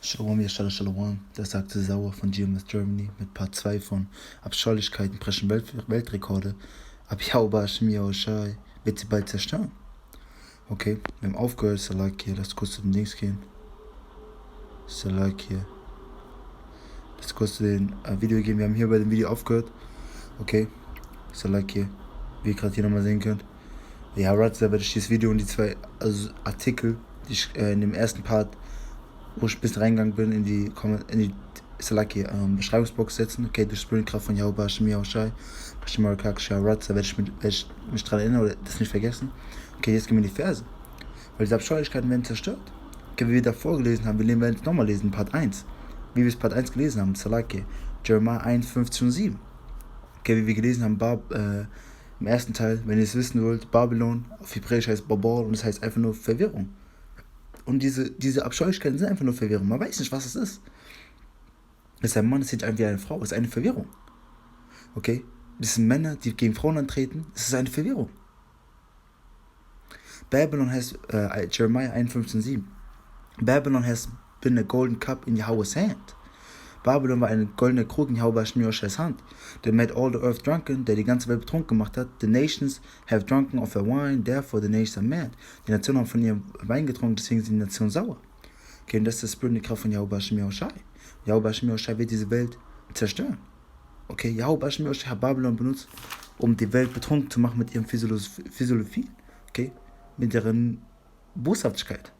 Shalom, Shalom. Das sagte Sauer von GMS Germany mit Part 2 von Abscheulichkeiten, brechen Weltrekorde. YAHAWAH, wird sie bald zerstören. Okay, wir haben aufgehört, Salak hier, lass kurz zu den Dings gehen. Salak hier. Lass kurz zu den Video gehen, wir haben hier bei dem Video aufgehört. Okay, Salak hier, wie ihr gerade hier nochmal sehen könnt. HAWAD, da werde ich dieses Video und die zwei Artikel, die ich in dem ersten Part, wo ich ein bisschen reingegangen bin, in die Beschreibungsbox setzen. Okay, durch Sprintkraft von YAHAWAH, HASHAM, Malachi, da werde ich mich dran erinnern oder das nicht vergessen. Okay, jetzt gehen wir in die Verse. Weil diese Abscheulichkeiten werden zerstört. Okay, wie wir davor gelesen haben, wir werden jetzt nochmal lesen, Part 1. Wie wir es Part 1 gelesen haben, Salaki, Jeremiah 1, 15 und 7. Okay, wie wir gelesen haben, im ersten Teil, wenn ihr es wissen wollt, Babylon, auf Hebräisch heißt Babel und das heißt einfach nur Verwirrung. Und diese Abscheulichkeiten sind einfach nur Verwirrung. Man weiß nicht, was es ist. Es ist ein Mann, es sieht einfach wie eine Frau. Es ist eine Verwirrung. Okay? Das sind Männer, die gegen Frauen antreten. Es ist eine Verwirrung. Babylon heißt, Jeremiah 51,7. Babylon has been a golden cup in Yahweh's hand. Babylon war eine goldene Krug in YAHAWAH's Hand. That made all the earth drunken, der die ganze Welt betrunken gemacht hat. The nations have drunken of their wine, therefore the nations are mad. Die Nationen haben von ihrem Wein getrunken, deswegen sind die Nationen sauer. Okay, und das ist das Spirit, die Kraft von YAHAWAH. YAHAWAH wird diese Welt zerstören. Okay, YAHAWAH hat Babylon benutzt, um die Welt betrunken zu machen mit ihrem Physiologie. Okay, mit deren Boshaftigkeit.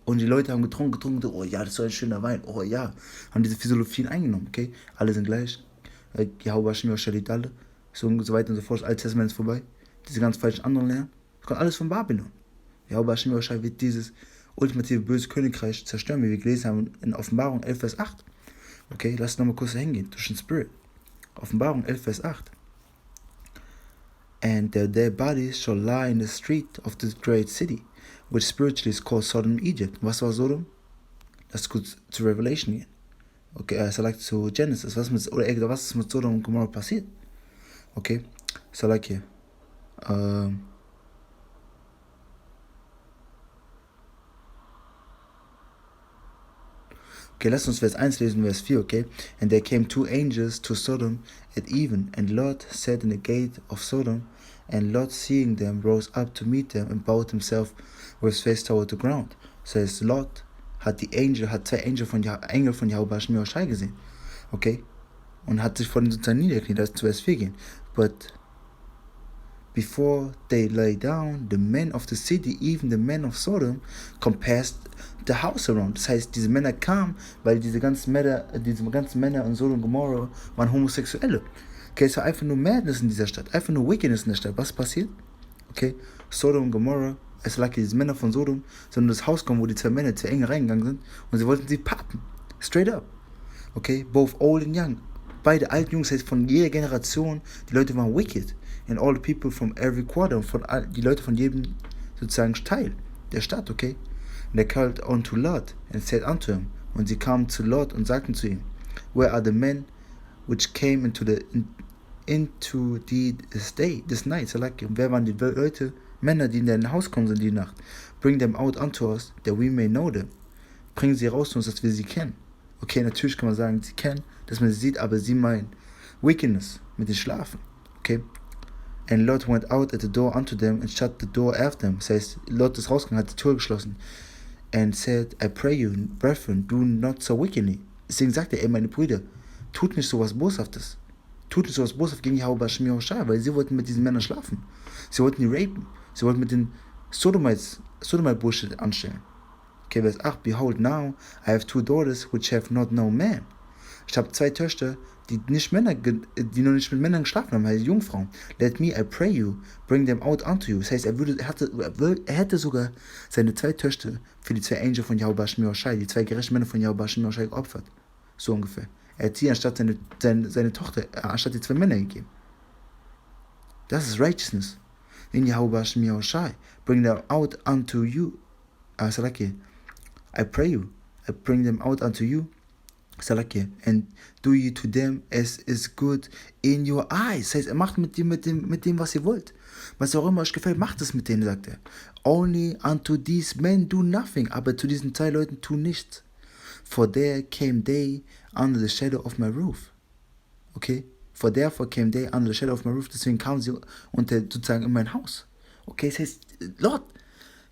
Und die Leute haben getrunken, oh ja, das ist so ein schöner Wein, oh ja, haben diese Physiologie eingenommen, okay? Alle sind gleich, YAHAWAH liebt alle, so weiter und so fort, das Alte Testament ist vorbei, diese ganz falschen anderen lernen, das kommt alles von Babylon. YAHAWAH wird dieses ultimative böse Königreich zerstören, wie wir gelesen haben in Offenbarung 11, Vers 8. Okay, lass uns nochmal kurz hingehen, durch den Spirit. Offenbarung 11, Vers 8. And their bodies shall lie in the street of this great city, which spiritually is called Sodom, Egypt. Was war Sodom? Lass kurz zu Revelation gehen. Okay, Salak zu Genesis. Was ist mit Sodom und Gomorrha passiert? Okay, Salak hier. Okay, lass uns Vers 1 lesen, Vers 4, okay? And there came two angels to Sodom at even, and Lot sat in the gate of Sodom, and Lot, seeing them, rose up to meet them and bowed himself with his face toward the ground. Says Lot hat zwei Engel von YAHAWAH gesehen, okay? Und hat sich vor den sozusagen niedergekniet, lass zu Vers 4 gehen. But before they lay down, the men of the city, even the men of Sodom, compassed the house around. Das heißt, diese Männer kamen, weil diese ganzen Männer in Sodom und Gomorrha waren Homosexuelle. Okay, es war einfach nur Madness in dieser Stadt, einfach nur Wickedness in der Stadt. Was passiert? Okay, Sodom und Gomorrha, es lag diese Männer von Sodom, sondern das Haus kommen, wo die zwei Engel reingegangen sind und sie wollten sie pappen. Straight up. Okay, both old and young. Beide alten Jungs, das heißt von jeder Generation, die Leute waren wicked. And all the people from every quarter, die Leute von jedem sozusagen Teil der Stadt, okay? And they called unto Lot and said unto him. Und sie kamen zu Lot und sagten zu ihm, where are the men which came into this night? Und wer waren die Leute, Männer, die in dein Haus kommen sind die Nacht? Bring them out unto us, that we may know them. Bring sie raus zu uns, dass wir sie kennen. Okay, natürlich kann man sagen, sie kennen, dass man sie sieht, aber sie meinen Wickedness, mit dem Schlafen. Okay? And Lot went out at the door unto them and shut the door after them. Das heißt, Lot ist rausgegangen, hat die Tür geschlossen. And said, I pray you, brethren, do not so wickedly. Deswegen sagt er, meine Brüder, tut nicht so was Boshaftes. Tut nicht so was Boshaftes gegen YAHAWAH, weil sie wollten mit diesen Männern schlafen. Sie wollten die rapen. Sie wollten mit den Sodomite-Bullshit anstellen. Okay, Vers 8, behold, now I have two daughters which have not known man. Ich habe zwei Töchter, die noch nicht mit Männern geschlafen haben, also Jungfrauen. Let me, I pray you, bring them out unto you. Das heißt, er hätte sogar seine zwei Töchter für die zwei Engel von YAHAWAH, die zwei gerechten Männer von YAHAWAH geopfert. So ungefähr. Er hat sie anstatt seine Tochter, anstatt die zwei Männer gegeben. Das ist Righteousness. In YAHAWAH, bring them out unto you. Salaki, I pray you, I bring them out unto you. Salaki, and do you to them as is good in your eyes. Das heißt, er macht mit dem, was ihr wollt. Was auch immer euch gefällt, macht es mit denen, sagt er. Only unto these men do nothing. Aber zu diesen zwei Leuten tu nichts. For there came they under the shadow of my roof. Okay? For therefore came they under the shadow of my roof. Deswegen kamen sie unter, sozusagen in mein Haus. Okay, das heißt, Lot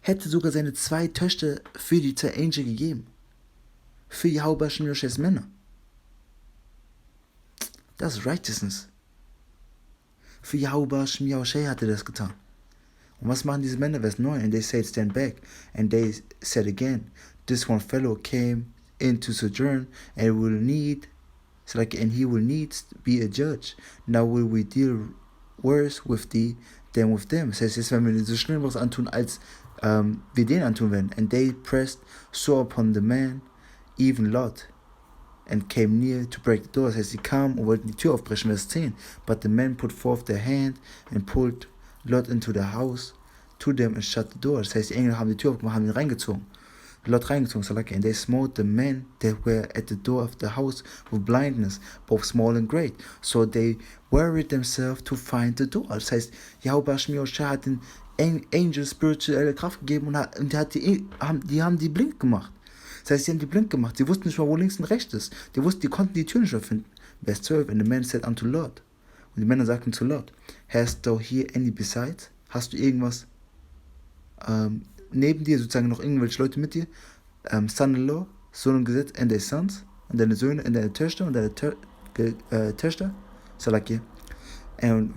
hätte sogar seine 2 Töchter für die 2 Angel gegeben. Für YAHAWAH Shemirosh's Männer. Das ist Righteousness. Für YAHAWAH Shemirosh hat er das getan. Und was machen diese Männer? Vers 9. And they said, stand back. And they said again, this one fellow came in to sojourn and will need, and he will needs be a judge. Now will we deal worse with thee than with them. Das heißt, jetzt werden wir so schnell was antun, als wir denen antun werden. And they pressed so upon the man, even Lot, and came near to break the door. Das heißt, sie kamen und wollten die Tür aufbrechen. Vers 10. But the men put forth their hand and pulled Lot into the house to them and shut the door. Das heißt, die Engel haben die Tür aufgemacht, haben ihn reingezogen. Lot reingezogen, so like, and they smote the men that were at the door of the house with blindness, both small and great. So they worried themselves to find the door. Das heißt, YAHAWAH Shemirosh hat den Angel spirituelle Kraft gegeben und die haben die blind gemacht. Das heißt, sie haben die blind gemacht. Sie wussten nicht mal, wo links und rechts ist. Die konnten die Tür nicht mehr finden. Vers 12, and the man said unto Lot. Und die Männer sagten zu Lot, hast thou here any besides? Hast du irgendwas neben dir, sozusagen noch irgendwelche Leute mit dir? Son-in-law, Sohn und Gesetz, and their sons, und deine Söhne, und deine Töchter, und deine Töchter? So like you. And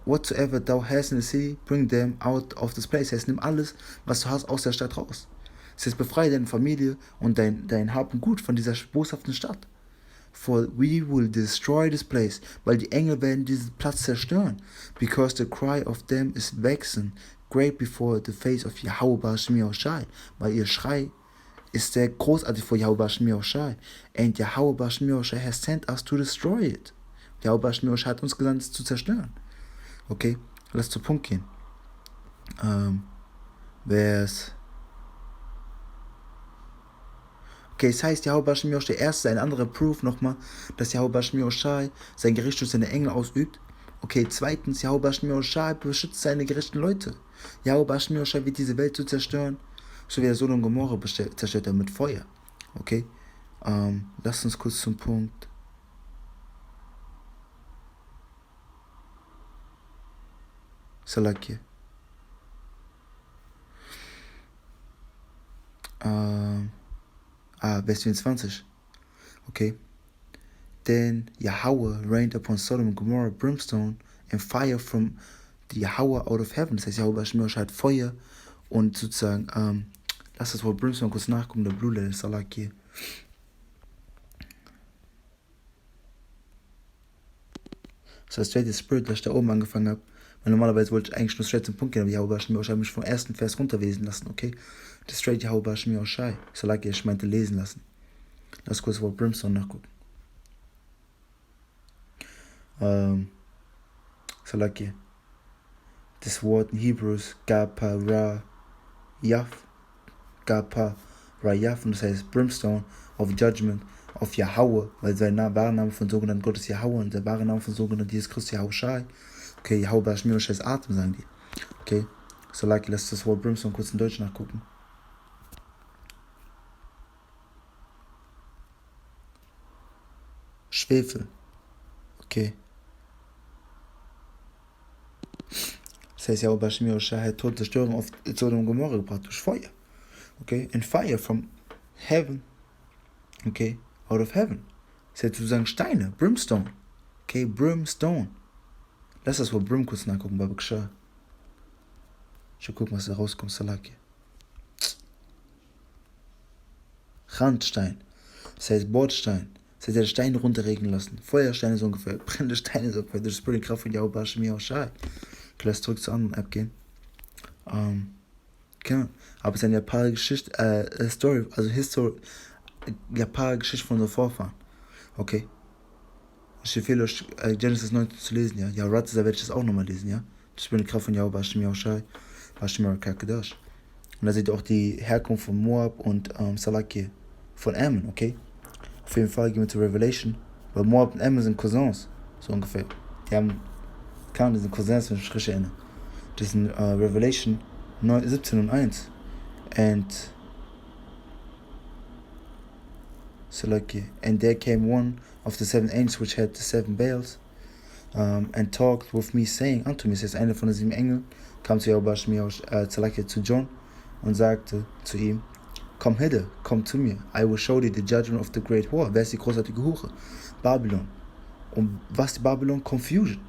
whatsoever thou hast in the city, bring them out of this place. Das heißt, nimm alles, was du hast, aus der Stadt raus. Das heißt, befreie deine Familie und dein Hab und Gut von dieser boshaften Stadt. For we will destroy this place, weil die Engel werden diesen Platz zerstören. Because the cry of them is vexing, great before the face of YAHAWAH Shemirosh. Weil ihr Schrei ist sehr großartig vor YAHAWAH Shemirosh. And YAHAWAH Shemirosh has sent us to destroy it. YAHAWAH Shemirosh hat uns gesandt, es zu zerstören. Okay, lass zu Punkt gehen. Okay, es heißt, YAHAWAH Shemirosh, der erste, ein anderer Proof nochmal, dass YAHAWAH Shemirosh sein Gericht durch seine Engel ausübt. Okay, zweitens, YAHAWAH Shemirosh beschützt seine gerechten Leute. YAHAWAH Shemirosh wird diese Welt zu zerstören, so wie er Sodom und Gomorrha zerstört er mit Feuer. Okay, lasst uns kurz zum Punkt. Salakia. Vers 24. Okay. Then YAHAWAH rained upon Sodom and Gomorrah brimstone and fire from the YAHAWAH out of heaven. Das heißt, YAHAWAH Shemirosh hat Feuer und sozusagen, lass das Wort brimstone kurz nachgucken, der Blue Letter Salakia. Das heißt, straight the Spirit, das ich da oben angefangen habe. Weil normalerweise wollte ich eigentlich nur straight zum Punkt gehen, aber YAHAWAH Shemirosh hat mich vom ersten Vers runterlesen lassen, okay? Das straight YAHAWAH Shemirosh. Salakia, ich meinte lesen lassen. Lass kurz Wort brimstone nachgucken. Salakia. Das Wort in Hebrews, Gaparayaf, und das heißt Brimstone of Judgment of YAHAWAH, weil sein wahrer Name von sogenannten Gott ist YAHAWAH und der wahre Name von sogenannten Jesus Christus YAHWASHI. Okay, YAHAWAH Shemirosh heißt Atem, sagen die. Okay, Salakia, lass das Wort Brimstone kurz in Deutsch nachgucken. Schwefel. Okay. Das heißt, YAHAWAH Shemirosh hat Tod, Zerstörung auf Sodom und Gomorrha gebracht durch Feuer. Okay, and fire from heaven. Okay, out of heaven. Das heißt sozusagen Steine, Brimstone. Okay, Brimstone. Lass das Wort Brim kurz nachgucken, BARAK. Ich will gucken, was da rauskommt, Salakia. Randstein. Das heißt Bordstein. Das heißt, er hat Steine runterregnen lassen. Feuersteine so ungefähr, brennende Steine so ungefähr. Durch die Spiritkraft von YAHAWAH Shemirosh. Lass zurück zur anderen App gehen. Genau. Aber es ist eine japanische Geschichte, Story, also japanische Geschichte von unseren Vorfahren. Okay. Ich empfehle euch, Genesis 19 zu lesen, ja. Ja, HAQATAZAH werde ich das auch nochmal lesen, ja. Das ist die Kraft von YAHAWAH Shemirosh, KABAD. Und da seht ihr auch die Herkunft von Moab und Salakia von Ammon, okay. Auf jeden Fall gehen wir zu Revelation, weil Moab und Ammon sind Cousins, so ungefähr. Die sind Cousins, wenn ich mich richtig erinnere. Das sind Revelation 17 und 1. And So like, and there came one of the 7 angels which had the 7 Baals, and talked with me, saying unto me, es ist einer von den 7 Engeln, kam zu YAHAWAH, zu John, und sagte zu ihm, komm hither, komm zu mir, I will show thee the judgment of the great whore. Wer ist die großartige Hure? Babylon. Und was ist Babylon? Confusion.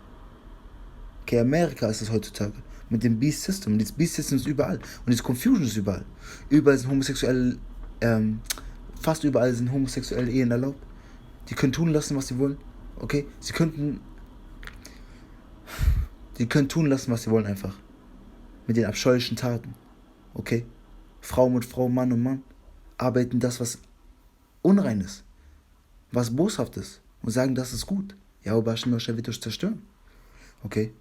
Okay, Amerika ist es heutzutage. Mit dem Beast System. Und das Beast System ist überall. Und das Confusion ist überall. Überall sind homosexuelle, fast überall sind homosexuelle Ehen erlaubt. Die können tun lassen, was sie wollen. Okay? Sie können tun lassen, was sie wollen einfach. Mit den abscheulichen Taten. Okay? Frau mit Frau, Mann und Mann. Arbeiten das, was unrein ist. Was boshaft ist. Und sagen, das ist gut. YAHAWAH wird euch zerstören. Okay?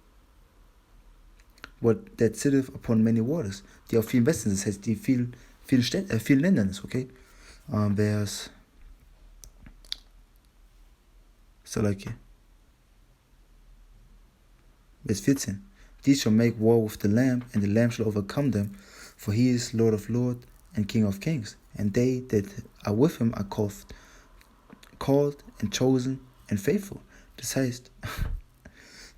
What that sitteth upon many waters, die auf vielen Westen ist, das heißt, die vielen Ländern ist, okay? Vers Vers 14. These shall make war with the Lamb, and the Lamb shall overcome them, for he is Lord of lords and King of kings, and they that are with him are called and chosen and faithful. Das heißt,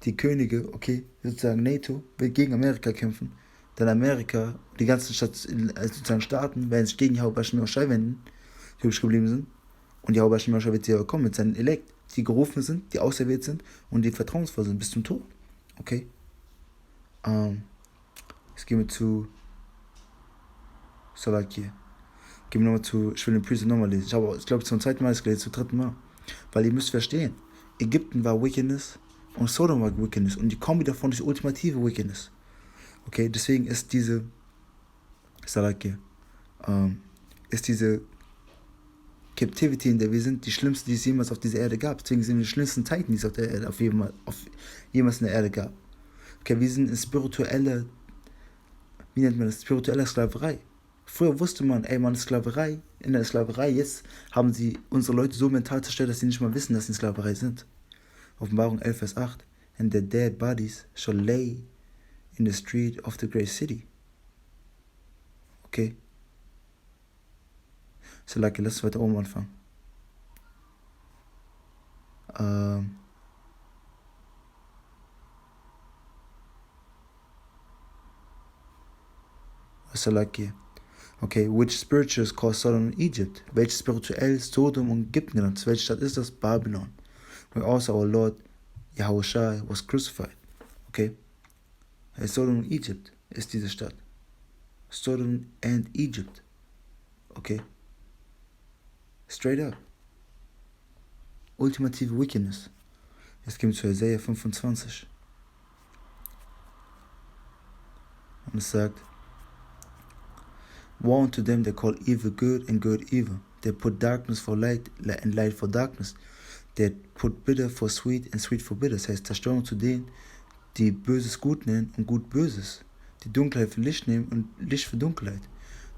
die Könige, okay, sozusagen NATO, wird gegen Amerika kämpfen. Dann Amerika, die ganzen sozusagen Staaten, werden sich gegen YAHAWAH wenden, die übrig geblieben sind. Und YAHAWAH wird sie kommen mit seinen Elekt, die gerufen sind, die auserwählt sind und die vertrauensvoll sind bis zum Tod. Okay? Jetzt gehen wir zu Salakia. Gehen wir nochmal zu, ich will den Priester nochmal lesen. Ich glaube zum 2. Mal ist gelesen, zum 3. Mal. Weil ihr müsst verstehen, Ägypten war Wickedness und Sodom war Wickedness und die Kombi davon ist die ultimative Wickedness. Okay, deswegen ist diese Salakia, ist diese Captivity, in der wir sind, die schlimmste, die es jemals auf dieser Erde gab. Deswegen sind wir die schlimmsten Zeiten, die es auf der Erde, jemals in der Erde gab. Okay, wir sind in spiritueller, wie nennt man das, spiritueller Sklaverei. Früher wusste man, ey, man ist Sklaverei, in der Sklaverei, jetzt haben sie unsere Leute so mental zerstört, dass sie nicht mal wissen, dass sie in Sklaverei sind. Offenbarung 11, Vers 8. And their dead bodies shall lay in the street of the great city. Okay. So, like, lass uns weiter oben anfangen. So, like, okay, which spirituals call Sodom and Egypt? Welches spirituell Sodom und Ägypten genannt? Welche Stadt ist das? Babylon. Where also our Lord Yahushua was crucified. Okay? Sodom und Egypt ist diese Stadt. Sodom and Egypt. Okay? Straight up. Ultimative Wickedness. Jetzt gehen wir zu Isaiah 25. Und es sagt, woe unto them that call evil good and good evil, that put darkness for light and light for darkness, that put bitter for sweet and sweet for bitter. Das heißt, Zerstörung zu denen, die Böses gut nennen und gut Böses, die Dunkelheit für Licht nehmen und Licht für Dunkelheit,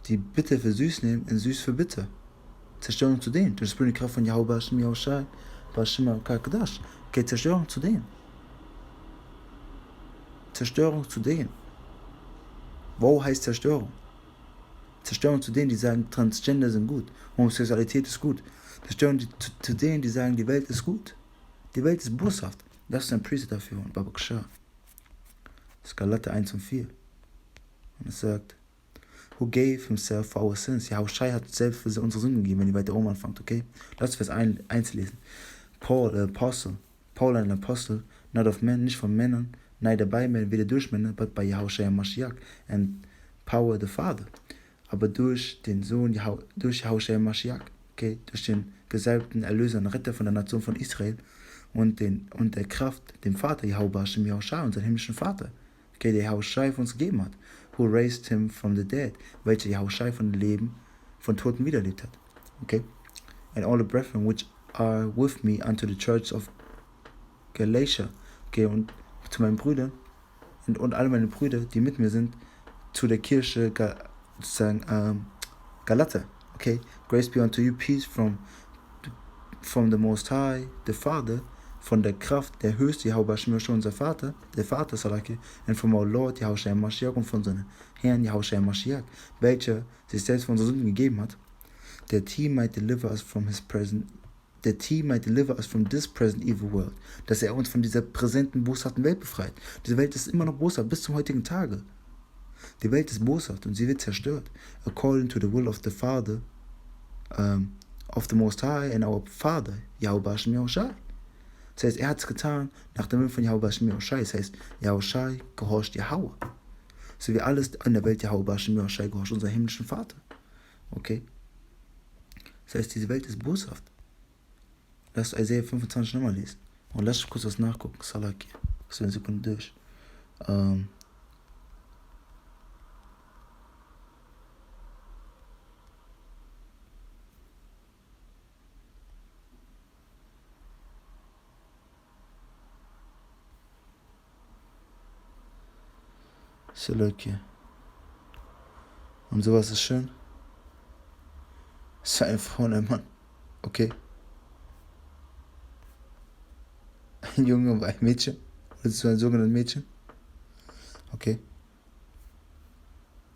die bitter für süß nehmen und süß für bitter. Zerstörung zu denen, durch die Kraft von YAHAWAH, KABAD. Okay, Zerstörung zu denen. Zerstörung zu denen. Wo heißt Zerstörung? Zerstörung zu denen, die sagen, Transgender sind gut, Homosexualität ist gut. Zerstörung zu denen, die sagen, die Welt ist gut. Die Welt ist boshaft. Das ist ein Priester dafür und BARAK. Das ist Galater 1 und 4. Und es sagt, who gave himself for our sins. YAHAWASHI hat selbst für unsere Sünden gegeben, wenn ihr weiter oben anfangt, okay? Lasst Vers 1 lesen. Paul, ein Apostel, not of men, nicht von Männern, neither by men, weder durch Männer, but by HAMASHYACH and power the Father. Aber durch den Sohn, durch HAMASHYACH, okay? Durch den gesalbten Erlöser und Retter von der Nation von Israel und der Kraft, dem Vater, YAHAWAH, unseren himmlischen Vater, okay? Der YAHAWASHI für uns gegeben hat. Who raised him from the dead, welcher YAHAWASHI von Toten wiederlebt hat. Okay? And all the brethren which are with me unto the church of Galatia. Okay, und zu meinen Brüdern und alle meine Brüder, die mit mir sind, zu der Kirche Galater. Okay? Grace be unto you, peace from the Most High, the Father, von der Kraft, der höchste YAHAWAH, unser Vater, der Vater, Salaki, und von our Lord, YAHAWASHI, und von seinem Herrn, YAHAWASHI, welcher sich selbst von unseren Sünden gegeben hat, that he might deliver us from his present, that he might deliver us from this present evil world, dass er uns von dieser präsenten, boshaften Welt befreit. Diese Welt ist immer noch boshaft bis zum heutigen Tage. Die Welt ist boshaft und sie wird zerstört. According to the will of the Father, of the Most High and our Father, YAHAWASHI. Das heißt, er hat es getan nach dem Willen von YAHAWASHI. Das heißt, YAHAWASHI gehorcht YAHAWAH. So wie alles in der Welt YAHAWASHI gehorcht unser himmlischen Vater. Okay? Das heißt, diese Welt ist boshaft. Lasst Isaiah 25 nochmal lesen. Und lasst kurz was nachgucken. Salaki. So eine Sekunde durch. Salaki. Und sowas ist schön. Es ist eine Frau und ein Mann. Okay? Ein Junge und ein Mädchen. Oder so ein sogenanntes Mädchen. Okay?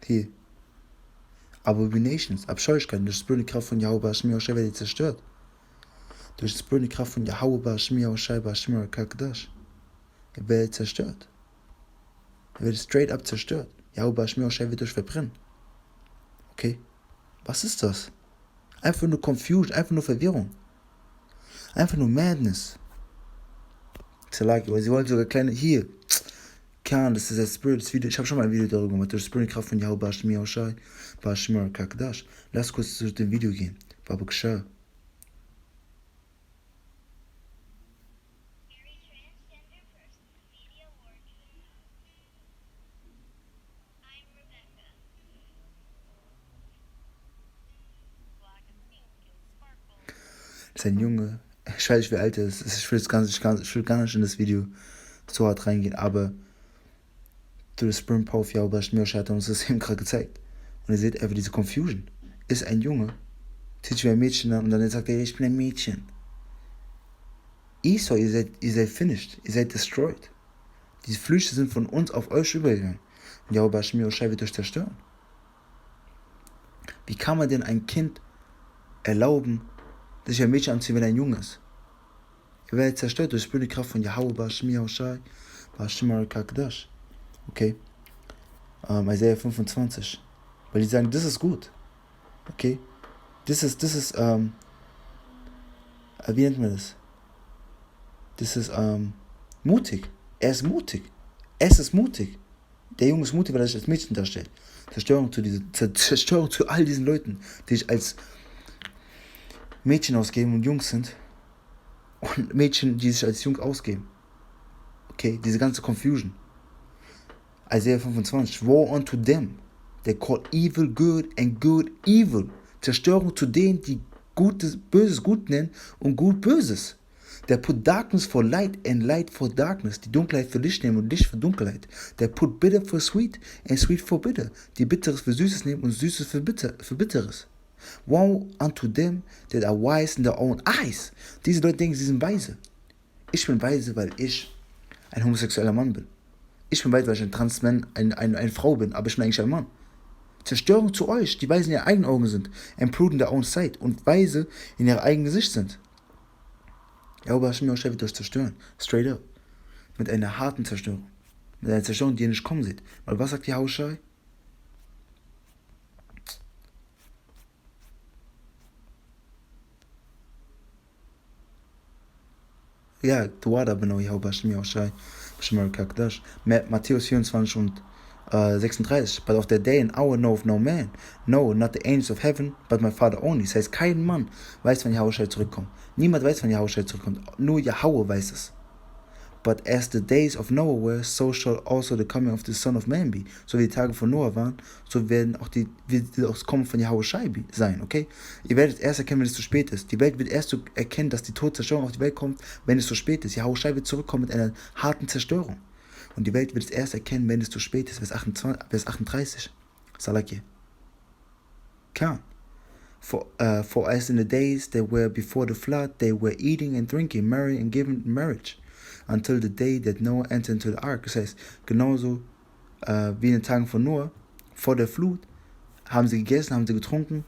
Hier. Abominations, Abscheulichkeiten, durch die sprühende Kraft von YAHAWAH werdet zerstört. Durch die sprühende Kraft von YAHAWAH, KADASH. Er wird zerstört. Er wird straight up zerstört. YAHAWAH wird euch verbrennen. Okay? Was ist das? Einfach nur Confusion, einfach nur Verwirrung. Einfach nur Madness. Zerlagi, weil sie wollen sogar kleine, hier, das ist das Spirit, das Video, ich habe schon mal ein Video darüber gemacht, durch die Spirit Kraft von YAHAWAH, KABAD. Lass kurz zu dem Video gehen. YAHAWAH. Das ist ein Junge, ich weiß nicht, wie alt er ist, ich will gar nicht in das Video so hart reingehen, aber durch das Sprint Power of YAHAWAH hat er uns das eben gerade gezeigt. Und ihr seht einfach diese Confusion. Ist ein Junge, zieht sich wie ein Mädchen an und dann sagt er, ich bin ein Mädchen. Esau, ihr seid finished, ihr seid destroyed. Diese Flüche sind von uns auf euch übergegangen. Und YAHAWAH wird euch zerstören. Wie kann man denn ein Kind erlauben, dass sich ein Mädchen anzieht, wenn er ein Junge ist? Ihr werdet zerstört durch die Kraft von YAHAWAH, KADASH. Okay? Isaiah 25. Weil die sagen, das ist gut. Okay? Das ist, wie nennt man das? Das ist, mutig. Er ist mutig. Es ist mutig. Der Junge ist mutig, weil er sich als Mädchen darstellt. Zerstörung zu all diesen Leuten, die sich als Mädchen ausgeben und Jungs sind. Und Mädchen, die sich als Jungs ausgeben. Okay, diese ganze Confusion. Isaiah 25. Woe unto them that call evil good and good evil. Zerstörung zu denen, die Gutes, Böses gut nennen und gut Böses. Der put darkness for light and light for darkness. Die Dunkelheit für Licht nehmen und Licht für Dunkelheit. Der put bitter for sweet and sweet for bitter. Die Bitteres für Süßes nehmen und Süßes für Bitteres. Woe unto them that are wise in their own eyes. Diese Leute denken, sie sind weise. Ich bin weise, weil ich ein homosexueller Mann bin. Ich bin weise, weil ich ein Transmann, eine Frau bin, aber ich bin eigentlich ein Mann. Zerstörung zu euch, die weise in ihren eigenen Augen sind, and prudent in their own sight und weise in ihrer eigenen Sicht sind. YAHAWAH wird euch zerstören, straight up, mit einer harten Zerstörung, mit einer Zerstörung, die ihr nicht kommen seht. Weil was sagt YAHAWAH? Ja, THAWADAH, genau, YAHAWAH, KADASH. Matthäus 24 und 36. But of the day and hour knoweth no man, no, not the angels of heaven, but my Father only. Das heißt, kein Mann weiß, wann YAHAWAH zurückkommt. Niemand weiß, wann YAHAWAH zurückkommt. Nur YAHAWAH weiß es. But as the days of Noah were, so shall also the coming of the Son of Man be. So wie die Tage von Noah waren, so wird auch das Kommen von YAHAWAH sein, okay? Ihr werdet erst erkennen, wenn es zu spät ist. Die Welt wird erst erkennen, dass die Todzerstörung auf die Welt kommt, wenn es zu spät ist. YAHAWAH wird zurückkommen mit einer harten Zerstörung. Und die Welt wird es erst erkennen, wenn es zu spät ist. Vers 38. Salaki. Klar. For as in the days that were before the flood, they were eating and drinking, marrying and giving in marriage, until the day that Noah entered into the ark. Das heißt, genauso wie in den Tagen von Noah, vor der Flut, haben sie gegessen, haben sie getrunken,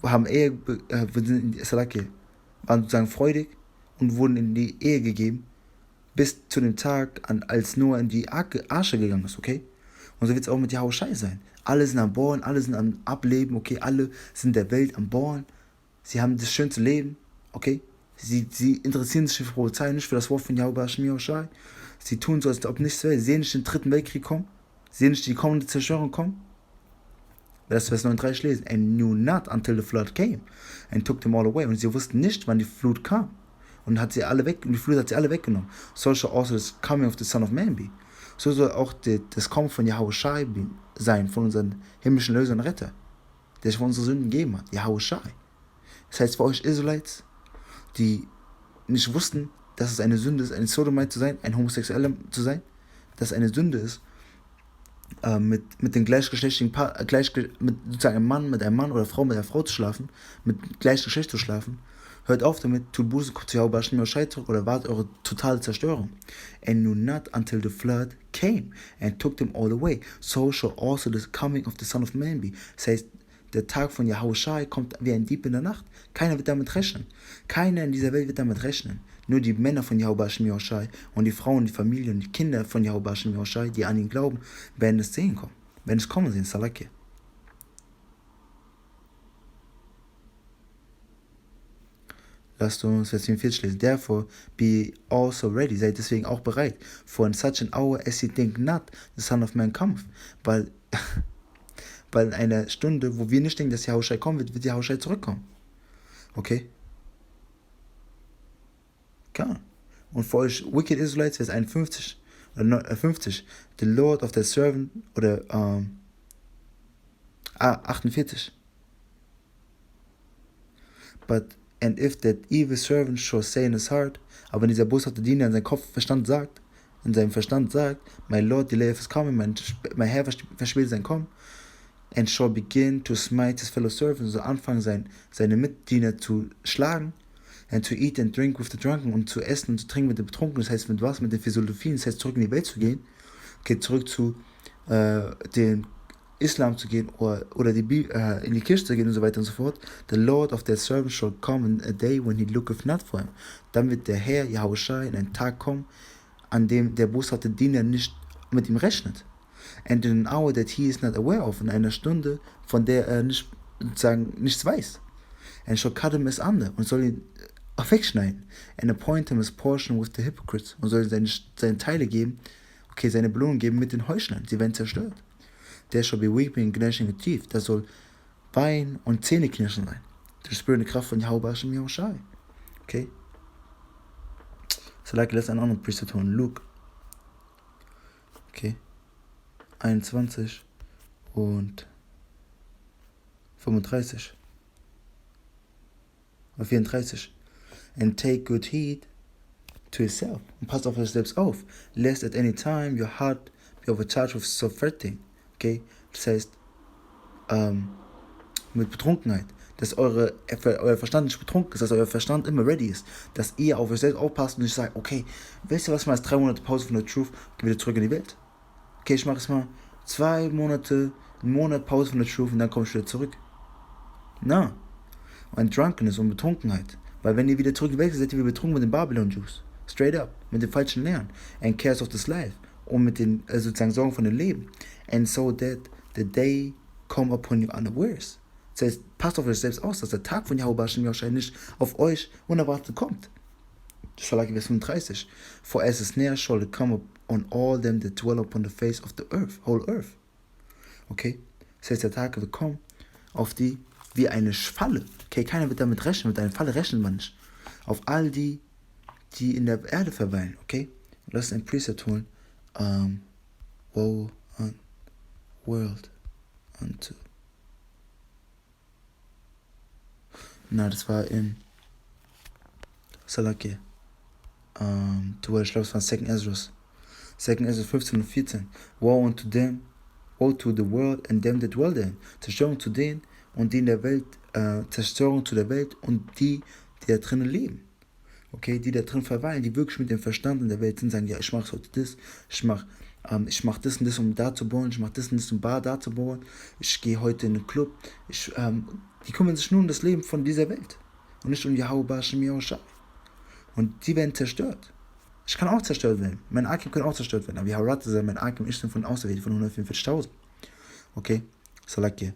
haben waren sozusagen freudig und wurden in die Ehe gegeben, bis zu dem Tag, als Noah in die Arche gegangen ist, okay? Und so wird es auch mit YAHAWASHI sein. Alle sind am Bohren, alle sind am Ableben, okay? Alle sind der Welt am Bohren. Sie haben das schönste Leben, okay? Sie interessieren sich für Prophezei, nicht für das Wort von YAHAWASHI. Sie tun so, als ob nichts wäre. Sie sehen nicht den dritten Weltkrieg kommen. Sie sehen nicht die kommende Zerstörung kommen. Das ist Vers 39 lesen. And knew not until the flood came and took them all away. Und sie wussten nicht, wann die Flut kam. Und die Flut hat sie alle weggenommen. So shall also the coming of the Son of Man be. So soll auch das Kommen von YAHAWASHI sein, von unserem himmlischen Löser und Retter, der sich für unsere Sünden gegeben hat. YAHAWASHI. Das heißt für euch Israelites, die nicht wussten, dass es eine Sünde ist, ein Sodomite zu sein, ein Homosexueller zu sein, dass es eine Sünde ist, mit den gleichgeschlechtlichen mit sozusagen einem Mann oder Frau mit einer Frau zu schlafen, mit Gleichgeschlecht zu schlafen, hört auf damit, tut Buße, kommt zu YAHAWASHI zurück oder wartet eure totale Zerstörung. And knew not until the flood came and took them all away. So shall also the coming of the Son of Man be. Das heißt, der Tag von YAHAWASHI kommt wie ein Dieb in der Nacht. Keiner wird damit rechnen. Keiner in dieser Welt wird damit rechnen. Nur die Männer von YAHAWASHI und die Frauen, die Familien und die Kinder von YAHAWASHI, die an ihn glauben, werden es sehen kommen. Werden es kommen sehen, Salaki. Lasst uns Vers 44 lesen. Therefore be also ready. Seid deswegen auch bereit. For in such an hour as ye think not, the Son of Man cometh. Weil in einer Stunde, wo wir nicht denken, dass YAHAWASHI kommen wird YAHAWASHI zurückkommen. Okay? Klar. Und für euch Wicked Israelites, Vers 51 oder 50, the Lord of the servant oder 48. And if that evil servant shall say in his heart, aber wenn dieser boshafte Diener in seinem Verstand sagt, my Lord delayeth his coming, mein Herr verspätet sein Kommen, and shall begin to smite his fellow servants, so anfangen seine Mitdiener zu schlagen, and to eat and drink with the drunken, und zu essen und zu trinken mit den Betrunkenen, das heißt mit was? Mit den Philosophien, das heißt zurück in die Welt zu gehen, okay, zurück zu den Islam zu gehen oder in die Kirche zu gehen und so weiter und so fort. The Lord of their servant shall come in a day when he looketh not for him. Dann wird der Herr YAHAWASHI in einen Tag kommen, an dem der boshafte Diener nicht mit ihm rechnet. And in an hour that he is not aware of, in einer Stunde, von der er nichts weiß. And shall cut him asunder, und soll ihn wegschneiden. And appoint him his portion with the hypocrites, und soll seine Teile geben, okay, seine Belohnung geben mit den Heuchlern. Sie werden zerstört. There shall be weeping and gnashing of teeth. Da soll Wein und Zähneknirschen sein. Das spürt die Kraft von YAHAWASHI. Okay? So, let's einen anderen Priester tun. Luke. Okay? 21 und 35. Oder 34. And take good heed to yourself. Und passt auf euch selbst auf. Lest at any time your heart be overcharged with subverting. Okay, das heißt, mit Betrunkenheit, dass euer Verstand nicht betrunken ist, dass euer Verstand immer ready ist, dass ihr auf euch selbst aufpasst und nicht sagt, okay, weißt du was, mal ist 3 Monate Pause von der Truth, geh wieder zurück in die Welt. Okay, ich mache es mal 2 Monate, einen Monat Pause von der Truth und dann komme ich wieder zurück. Na, und Drunkenness und Betrunkenheit, weil wenn ihr wieder zurück in die Welt seid, seid ihr wieder betrunken mit den Babylon-Jews, straight up, mit den falschen Lehren, and cares of this life, und mit den sozusagen Sorgen von dem Leben. And so that the day come upon you unawares. Das heißt, passt auf euch selbst aus, dass der Tag von YAHAWASHI nicht auf euch unerwartet kommt. Das war Vers 35. For as a snare shall it come on all them that dwell upon the face of the earth, whole earth. Okay? Das heißt, der Tag wird kommen auf die wie eine Falle. Okay, keiner wird damit rechnen, mit einer Falle rechnet man nicht. Auf all die in der Erde verweilen. Okay? Und das ist ein Priester tun. Woe on world unto. Na, das war in Salaki. Du ich glaube, es war 2. Ezra 15 und 14. Woe unto them, woe to the world and them that dwell therein. Zerstörung zu denen und die in der Welt, Zerstörung zu der Welt und die da drinnen leben. Okay, die da drin verweilen, die wirklich mit dem Verstand in der Welt sind, sagen, ja, ich mache heute das, ich mach das und das, um da zu bohren, ich mache das und das, um da zu bohren, ich gehe heute in den Club, ich Die kümmern sich nur um das Leben von dieser Welt und nicht um YAHAWAH. Und die werden zerstört. Ich kann auch zerstört werden. Mein Akim kann auch zerstört werden. Aber HAQATAZAH, mein Akim, ich bin von auserwählt, von 144.000. Okay? Salakia.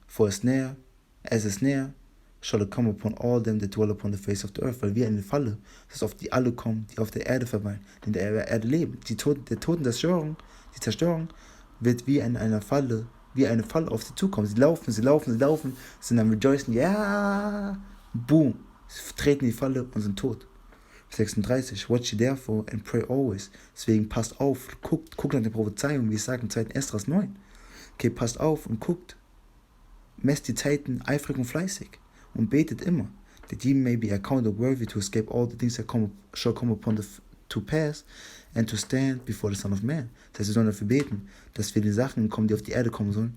For it's near, as it's near, shall it come upon all them that dwell upon the face of the earth. Weil wir in der Falle, dass auf die alle kommen, die auf der Erde verweilen, die in der Erde leben. Die Zerstörung wird wie in einer Falle, wie eine Falle auf sie zukommen. Sie laufen, sind am Rejoicen, ja, boom, sie treten in die Falle und sind tot. 36. Watch ye therefore and pray always. Deswegen passt auf, guckt nach der Prophezeiung, wie es sagt im 2. Esdras 9. Okay, passt auf und guckt, messt die Zeiten eifrig und fleißig und betet immer, that ye may be accounted worthy to escape all the things that shall come upon to pass and to stand before the Son of Man. Das heißt, wir sollen dafür beten, dass wir die Sachen kommen, die auf die Erde kommen sollen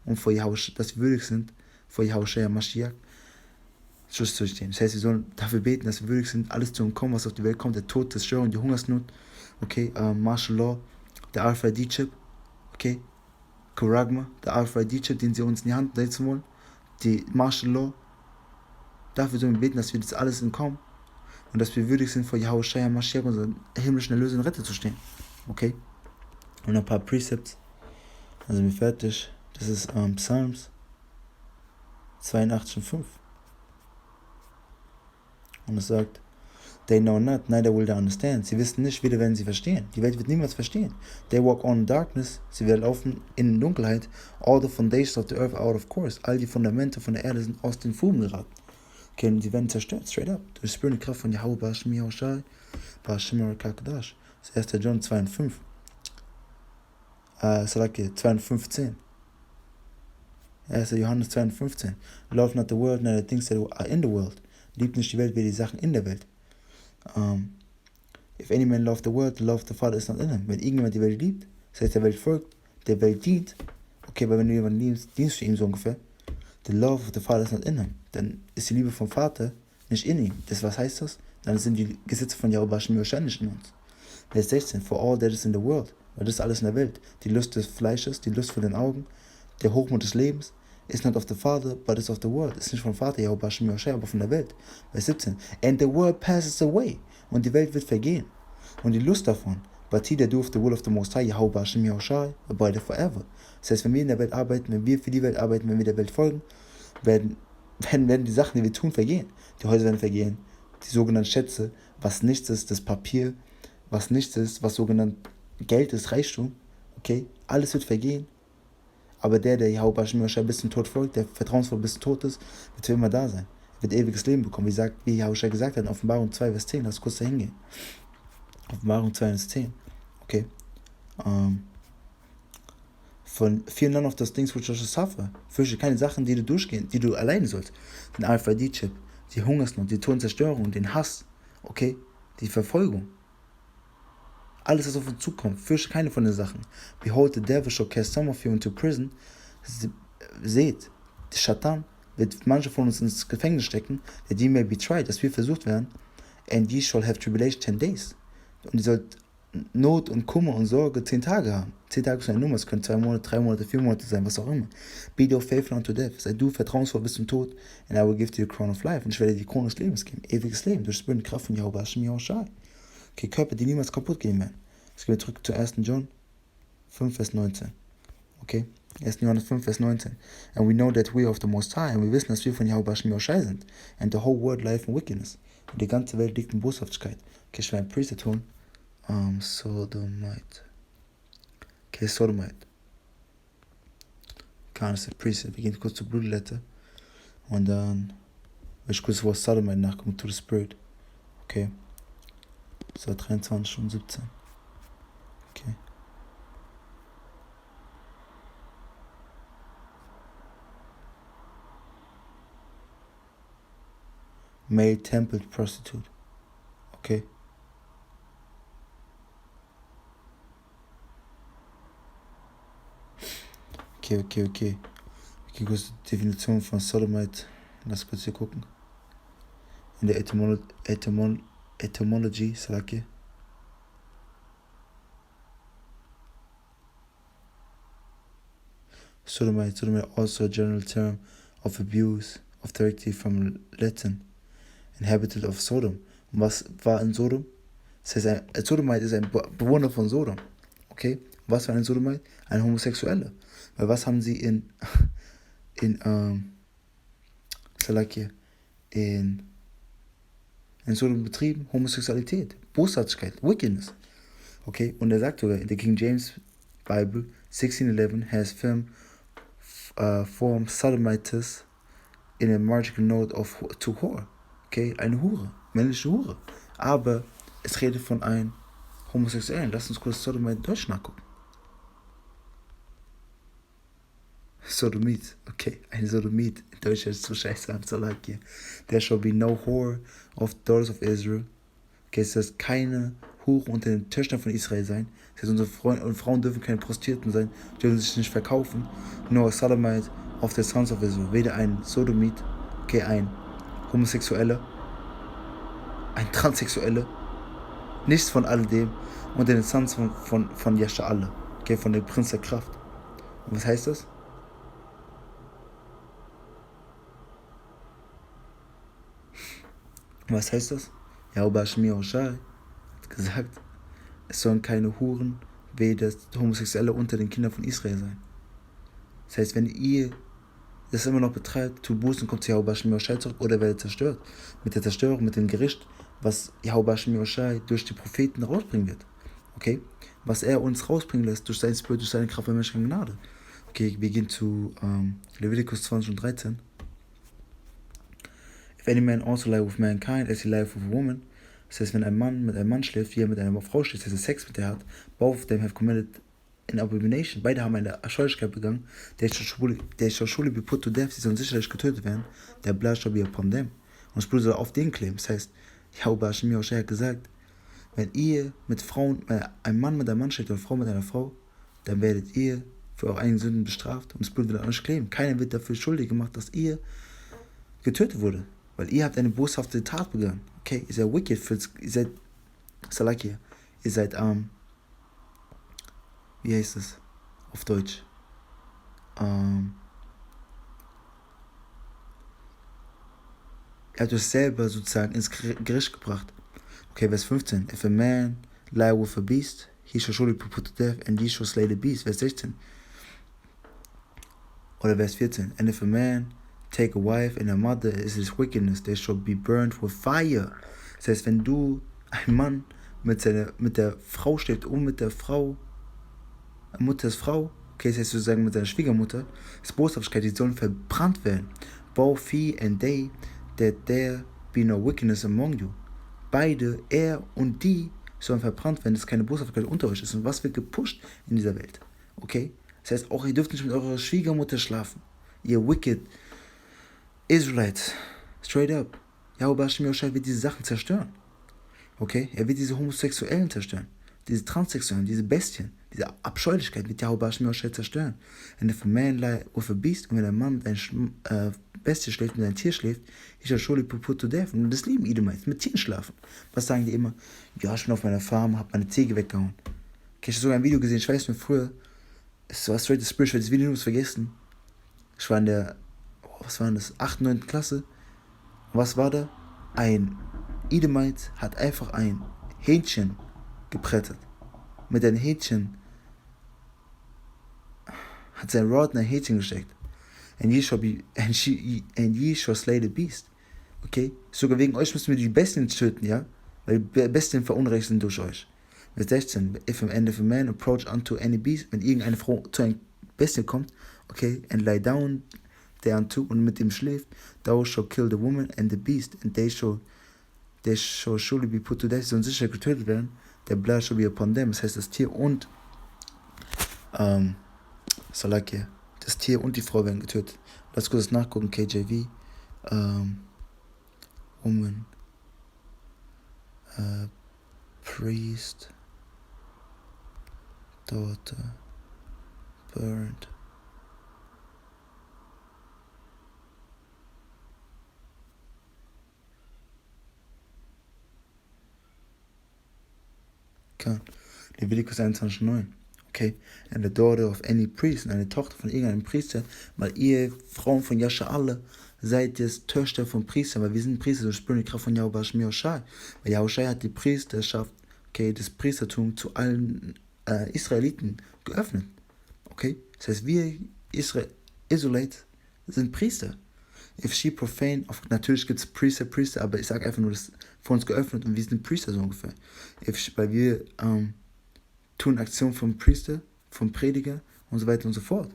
und vor dass wir würdig sind, vor YAHWAH Mashiach Schluss zu stehen. Das heißt, wir sollen dafür beten, dass wir würdig sind, alles zu entkommen, was auf die Welt kommt, der Tod, das Zerstört, die Hungersnot, okay, Martial Law, der RFID-Chip, okay, Kuragma, der RFID-Chip, den sie uns in die Hand setzen wollen, die Martial Law, dafür sollen wir beten, dass wir das alles entkommen und dass wir würdig sind, vor YAHWAH Mashiach, unseren himmlischen Erlöser und Retter zu stehen, okay, und ein paar Precepts, dann sind wir fertig, das ist Psalms 82,5. Und es sagt, they know not, neither will they understand. Sie wissen nicht, weder werden sie verstehen. Die Welt wird niemals verstehen. They walk on in darkness. Sie werden laufen in Dunkelheit. All the foundations of the earth are out of course. All die Fundamente von der Erde sind aus den Fugen geraten. Okay, und sie werden zerstört, straight up. Durch die spürende Kraft von YAHWAH, YAHWASHI, KABAD. Das ist 1. John 2 und 5. 2 und 15. 1. Johannes 2 und 15. Love not the world, neither the things that are in the world. Liebt nicht die Welt, wie die Sachen in der Welt. If any man love the world, the love of the Father is not in him. Wenn irgendjemand die Welt liebt, das heißt, der Welt folgt, der Welt dient, okay, aber wenn du jemanden liebst, dienst du ihm so ungefähr, the love of the Father is not in him, dann ist die Liebe vom Vater nicht in ihm. Was heißt das? Dann sind die Gesetze von YAHWAH nicht in uns. Vers 16, for all that is in the world, weil das ist alles in der Welt, die Lust des Fleisches, die Lust von den Augen, der Hochmut des Lebens, is not of the Father, but is of the world. Ist nicht vom Vater, YAHWAH, aber von der Welt. Vers 17. And the world passes away. Und die Welt wird vergehen. Und die Lust davon. But he that doeth the will of the Most High, YAHWAH, abideth forever. Das heißt, wenn wir in der Welt arbeiten, wenn wir für die Welt arbeiten, wenn wir der Welt folgen, werden die Sachen, die wir tun, vergehen. Die Häuser werden vergehen. Die sogenannten Schätze, was nichts ist, das Papier, was nichts ist, was sogenannt Geld ist, Reichtum. Okay? Alles wird vergehen. Aber der YAHWAH bis zum Tod folgt, der vertrauensvoll bis zum Tod ist, wird für immer da sein. Er wird ewiges Leben bekommen. Wie YAHWAH gesagt hat in Offenbarung 2, Vers 10. Lass kurz da hingehen. Offenbarung 2, Vers 10. Okay. Fear none of those things which you shall suffer. Fürchte keine Sachen, die du durchgehen, die du erleiden sollst. Den RFID-Chip, die Hungersnot, die Todeszerstörung, den Hass, okay, die Verfolgung. Alles, was auf uns zukommt, fürchte keine von den Sachen. Behold, the devil shall cast some of you into prison. Seht, der Satan wird manche von uns ins Gefängnis stecken, that ye may be tried, dass wir versucht werden. And ye shall have tribulation 10 days. Und ihr sollt Not und Kummer und Sorge 10 Tage haben. 10 Tage ist eine Nummer, es können 2 Monate, 3 Monate, 4 Monate sein, was auch immer. Be thou faithful unto death. Sei du vertrauensvoll bis zum Tod. And I will give to you a crown of life. Und ich werde dir die Krone des Lebens geben. Ewiges Leben. Durch die Kraft von YAHWAH, YAHWASHI. Okay, Körper, die niemals kaputt gehen werden. Jetzt gehen wir zurück zu 1. John 5, Vers 19. Okay? 1. Johannes 5, Vers 19. And we know that we are of the Most High. Und wir wissen, dass wir von YAHWAH, YAHWASHI sind. And the whole world lieth in wickedness. Und die ganze Welt liegt in Boshaftigkeit. Okay, ich werde ein Priester tun. Sodomite. Okay, Sodomite. Kann es der Priester. Wir gehen kurz zur Blutletter. Und dann will ich kurz das Wort Sodomite nachkommen. To the Spirit. Okay. So, 23 und 17. Okay. Male temple prostitute. Okay. Okay. Okay, kurz die Definition von Sodomite. Lass kurz hier gucken. In der Etymology, Salakia. Sodomite also a general term of abuse of directly from Latin, inhabitant of Sodom. Und was war in Sodom? Das heißt, ein Sodomite ist ein Bewohner von Sodom. Okay? Was war ein Sodomite? Ein Homosexueller. Weil was haben sie in Sodom betrieben? Homosexualität, Bosartigkeit, Wickedness. Okay? Und er sagt sogar, in der King James Bible 1611 has formed Sodomites in a marginal note to whore. Okay? Eine Hure, männliche Hure. Aber es redet von einem Homosexuellen. Lass uns kurz Sodomite in Deutsch nachgucken. Sodomit, okay, ein Sodomit. In Deutsch ist es so scheiße am Salat hier. There shall be no whore of the daughters of Israel. Okay, es heißt, keine Hure unter den Töchtern von Israel sein. Das heißt, unsere Frauen dürfen keine Prostituierten sein, dürfen sich nicht verkaufen. Nor a Sodomite of the sons of Israel. Weder ein Sodomit, okay, ein Homosexueller, ein Transsexueller, nichts von alledem unter den Sons von YAHAWAH, okay, von dem Prinz der Kraft. Und was heißt das? Was heißt das? YAHAWAH hat gesagt, es sollen keine Huren, weder Homosexuelle unter den Kindern von Israel sein. Das heißt, wenn ihr das immer noch betreibt, tut Buße und kommt zu YAHAWAH zurück oder werdet zerstört. Mit der Zerstörung, mit dem Gericht, was YAHAWAH durch die Propheten rausbringen wird. Okay? Was er uns rausbringen lässt, durch seinen Spirit, durch seine Kraft und menschliche Gnade. Okay, wir gehen zu Leviticus 20 und 13. If any man also lie with mankind as he lie with a woman, das heißt, wenn ein Mann mit einem Mann schläft, wie er mit einer Frau schläft, das heißt, Sex mit der hat, both of them have committed an abomination. Beide haben eine Abscheulichkeit begangen. They shall surely be put to death. Sie sollen sicherlich getötet werden. Their blood shall be upon them. Und das Blut soll auf den kleben. Das heißt, YAHAWAH hat gesagt, wenn ihr mit Frauen, ein Mann mit einem Mann schläft oder eine Frau mit einer Frau, dann werdet ihr für eure eigenen Sünden bestraft und das Blut wird an euch kleben. Keiner wird dafür schuldig gemacht, dass ihr getötet wurde. Weil ihr habt eine boshafte Tat begangen. Okay, ihr seid wicked, ihr seid Salakia, ihr seid, wie heißt es auf Deutsch? Ihr habt euch selber sozusagen ins Gericht gebracht. Okay, Vers 15. If a man lie with a beast, he shall surely be put to death, and ye shall slay the beast. Vers 16. Oder Vers 14. And if a man take a wife and a mother is his wickedness, they shall be burned with fire. Das heißt, wenn du ein Mann mit der Frau schläft und mit der Frau, Mutters Frau, okay, das heißt sozusagen mit seiner Schwiegermutter, ist Boshaftigkeit, die sollen verbrannt werden. Both he and they, that there be no wickedness among you. Beide, er und die, sollen verbrannt werden, dass keine Boshaftigkeit unter euch ist. Und was wird gepusht in dieser Welt? Okay? Das heißt, auch ihr dürft nicht mit eurer Schwiegermutter schlafen. Ihr wicked Israelites. Straight up. YAHAWAH wird diese Sachen zerstören. Okay? Er wird diese Homosexuellen zerstören. Diese Transsexuellen, diese Bestien, diese Abscheulichkeit wird YAHAWAH zerstören. And if a man lie with a beast, und wenn ein Mann mit einer Bestie schläft, mit einem Tier schläft, he shall surely be put to death. Und das lieben Edomites, mit Tieren schlafen. Was sagen die immer? Ja, ich bin auf meiner Farm, hab meine Ziege weggehauen. Okay, ich habe sogar ein Video gesehen, ich weiß nicht, früher, es war straight to spiritual, das Video muss vergessen. Ich war in der, was war das, 8., 9. Klasse. Und was war da? Ein Edomite hat einfach ein Hähnchen geprättet. Mit einem Hähnchen hat sein Rod in ein Hähnchen gesteckt. And ye shall slay the beast. Okay? Sogar wegen euch müssen wir die Bestien töten, ja? Weil die Bestien verunreinigt sind durch euch. Vers 16. If a man approach unto any beast, wenn irgendeine Frau zu einer Bestie kommt, okay, and lie down thereunto und mit ihm schläft, thou shall kill the woman and the beast, and they shall surely be put to death, sie sollen sicher getötet werden, their blood shall be upon them. Das heißt, das Tier und Salakia, das Tier und die Frau werden getötet. Lass kurz nachgucken, KJV. Woman, priest, daughter, burned. Leviticus 21,9. Okay, and the daughter of any priest, und eine Tochter von irgendeinem Priester, weil ihr Frauen von Yasha alle seid jetzt Töchter von Priestern, weil wir sind Priester, so spüren die Kraft von YAHAWASHI. Weil YAHAWASHI hat die Priesterschaft, okay, das Priestertum zu allen Israeliten geöffnet. Okay, das heißt, wir Israelites sind Priester. If she profane, natürlich gibt es Priester, aber ich sage einfach nur, das ist für uns geöffnet und wir sind Priester so ungefähr. Weil wir tun Aktionen vom Priester, vom Prediger und so weiter und so fort.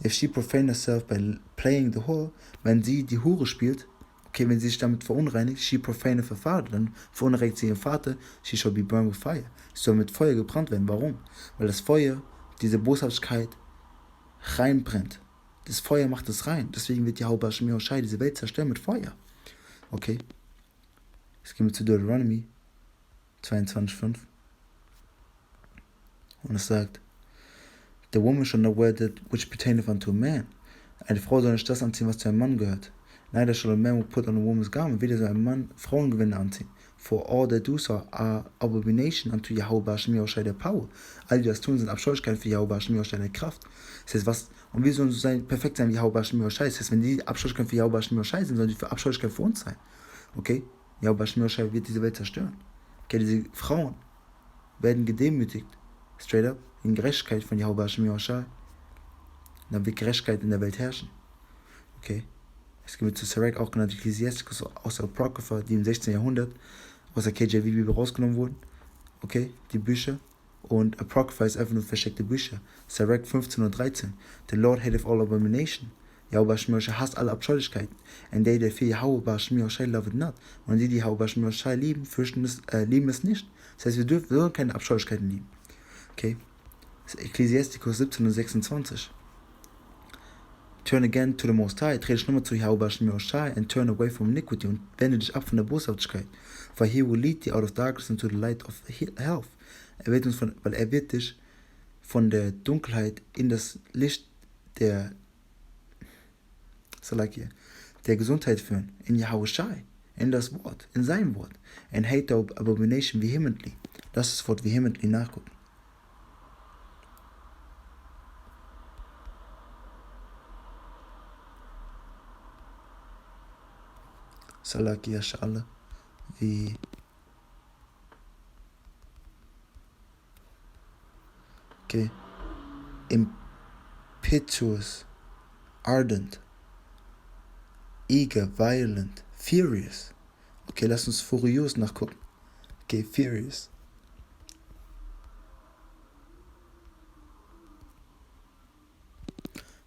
If she profane herself by playing the whore, wenn sie die Hure spielt, okay, wenn sie sich damit verunreinigt, she profane her Father, dann verunreinigt sie ihren Vater, she shall be burned with fire. Sie soll mit Feuer gebrannt werden. Warum? Weil das Feuer, diese Boshaftigkeit, reinbrennt. Das Feuer macht es rein. Deswegen wird YAHAWASHI diese Welt zerstören mit Feuer. Okay? Jetzt gehen wir zu Deuteronomy 22,5. Und es sagt, the woman shall not wear that which pertaineth unto a man. Eine Frau soll nicht das anziehen, was zu einem Mann gehört. Neither shall a man put on a woman's garment. Weder soll ein Mann Frauengewänder anziehen. For all that do so are abomination unto YAHAWASHI der Power. All die das tun, sind Abscheulichkeiten für YAHAWASHI der Kraft. Das heißt, was, und wir sollen so perfekt sein wie YAHAWASHI. Das heißt, wenn die Abscheulichkeiten für YAHAWASHI sind, sollen die für Abscheulichkeiten für uns sein. Okay? YAHAWASHI wird diese Welt zerstören. Okay, diese Frauen werden gedemütigt. Straight up. In Gerechtigkeit von YAHAWASHI. Dann wird Gerechtigkeit in der Welt herrschen. Okay? Es gibt zu Barak, auch genannt Ecclesiasticus aus der Apocrypha, die im 16. Jahrhundert aus der KJV-Bibel rausgenommen wurden. Okay? Die Bücher. Und Apocrypha ist einfach nur versteckte Bücher. Barak 15 und 13. The Lord hateth all abomination. YAHAWASHI hasst alle Abscheulichkeiten. And they that fear YAHAWASHI love it not. Und die, die YAHAWASHI lieben, lieben es nicht. Das heißt, wir sollen keine Abscheulichkeiten lieben. Okay? Ecclesiasticus 17 und 26. Turn again to the Most High, trete nochmal zu YAHAWASHI and turn away from iniquity und wende dich ab von der Boshaftigkeit. For he will lead thee out of darkness into the light of health. Weil er wird dich von der Dunkelheit in das Licht der Gesundheit führen. In YAHAWASHI, in das Wort, in sein Wort. And hate the abomination vehemently. Lass das Wort vehemently nachgucken. Salaki alle wie okay. Impetuous, ardent, eager, violent, furious. Okay, lass uns furious nachgucken. Okay, furious.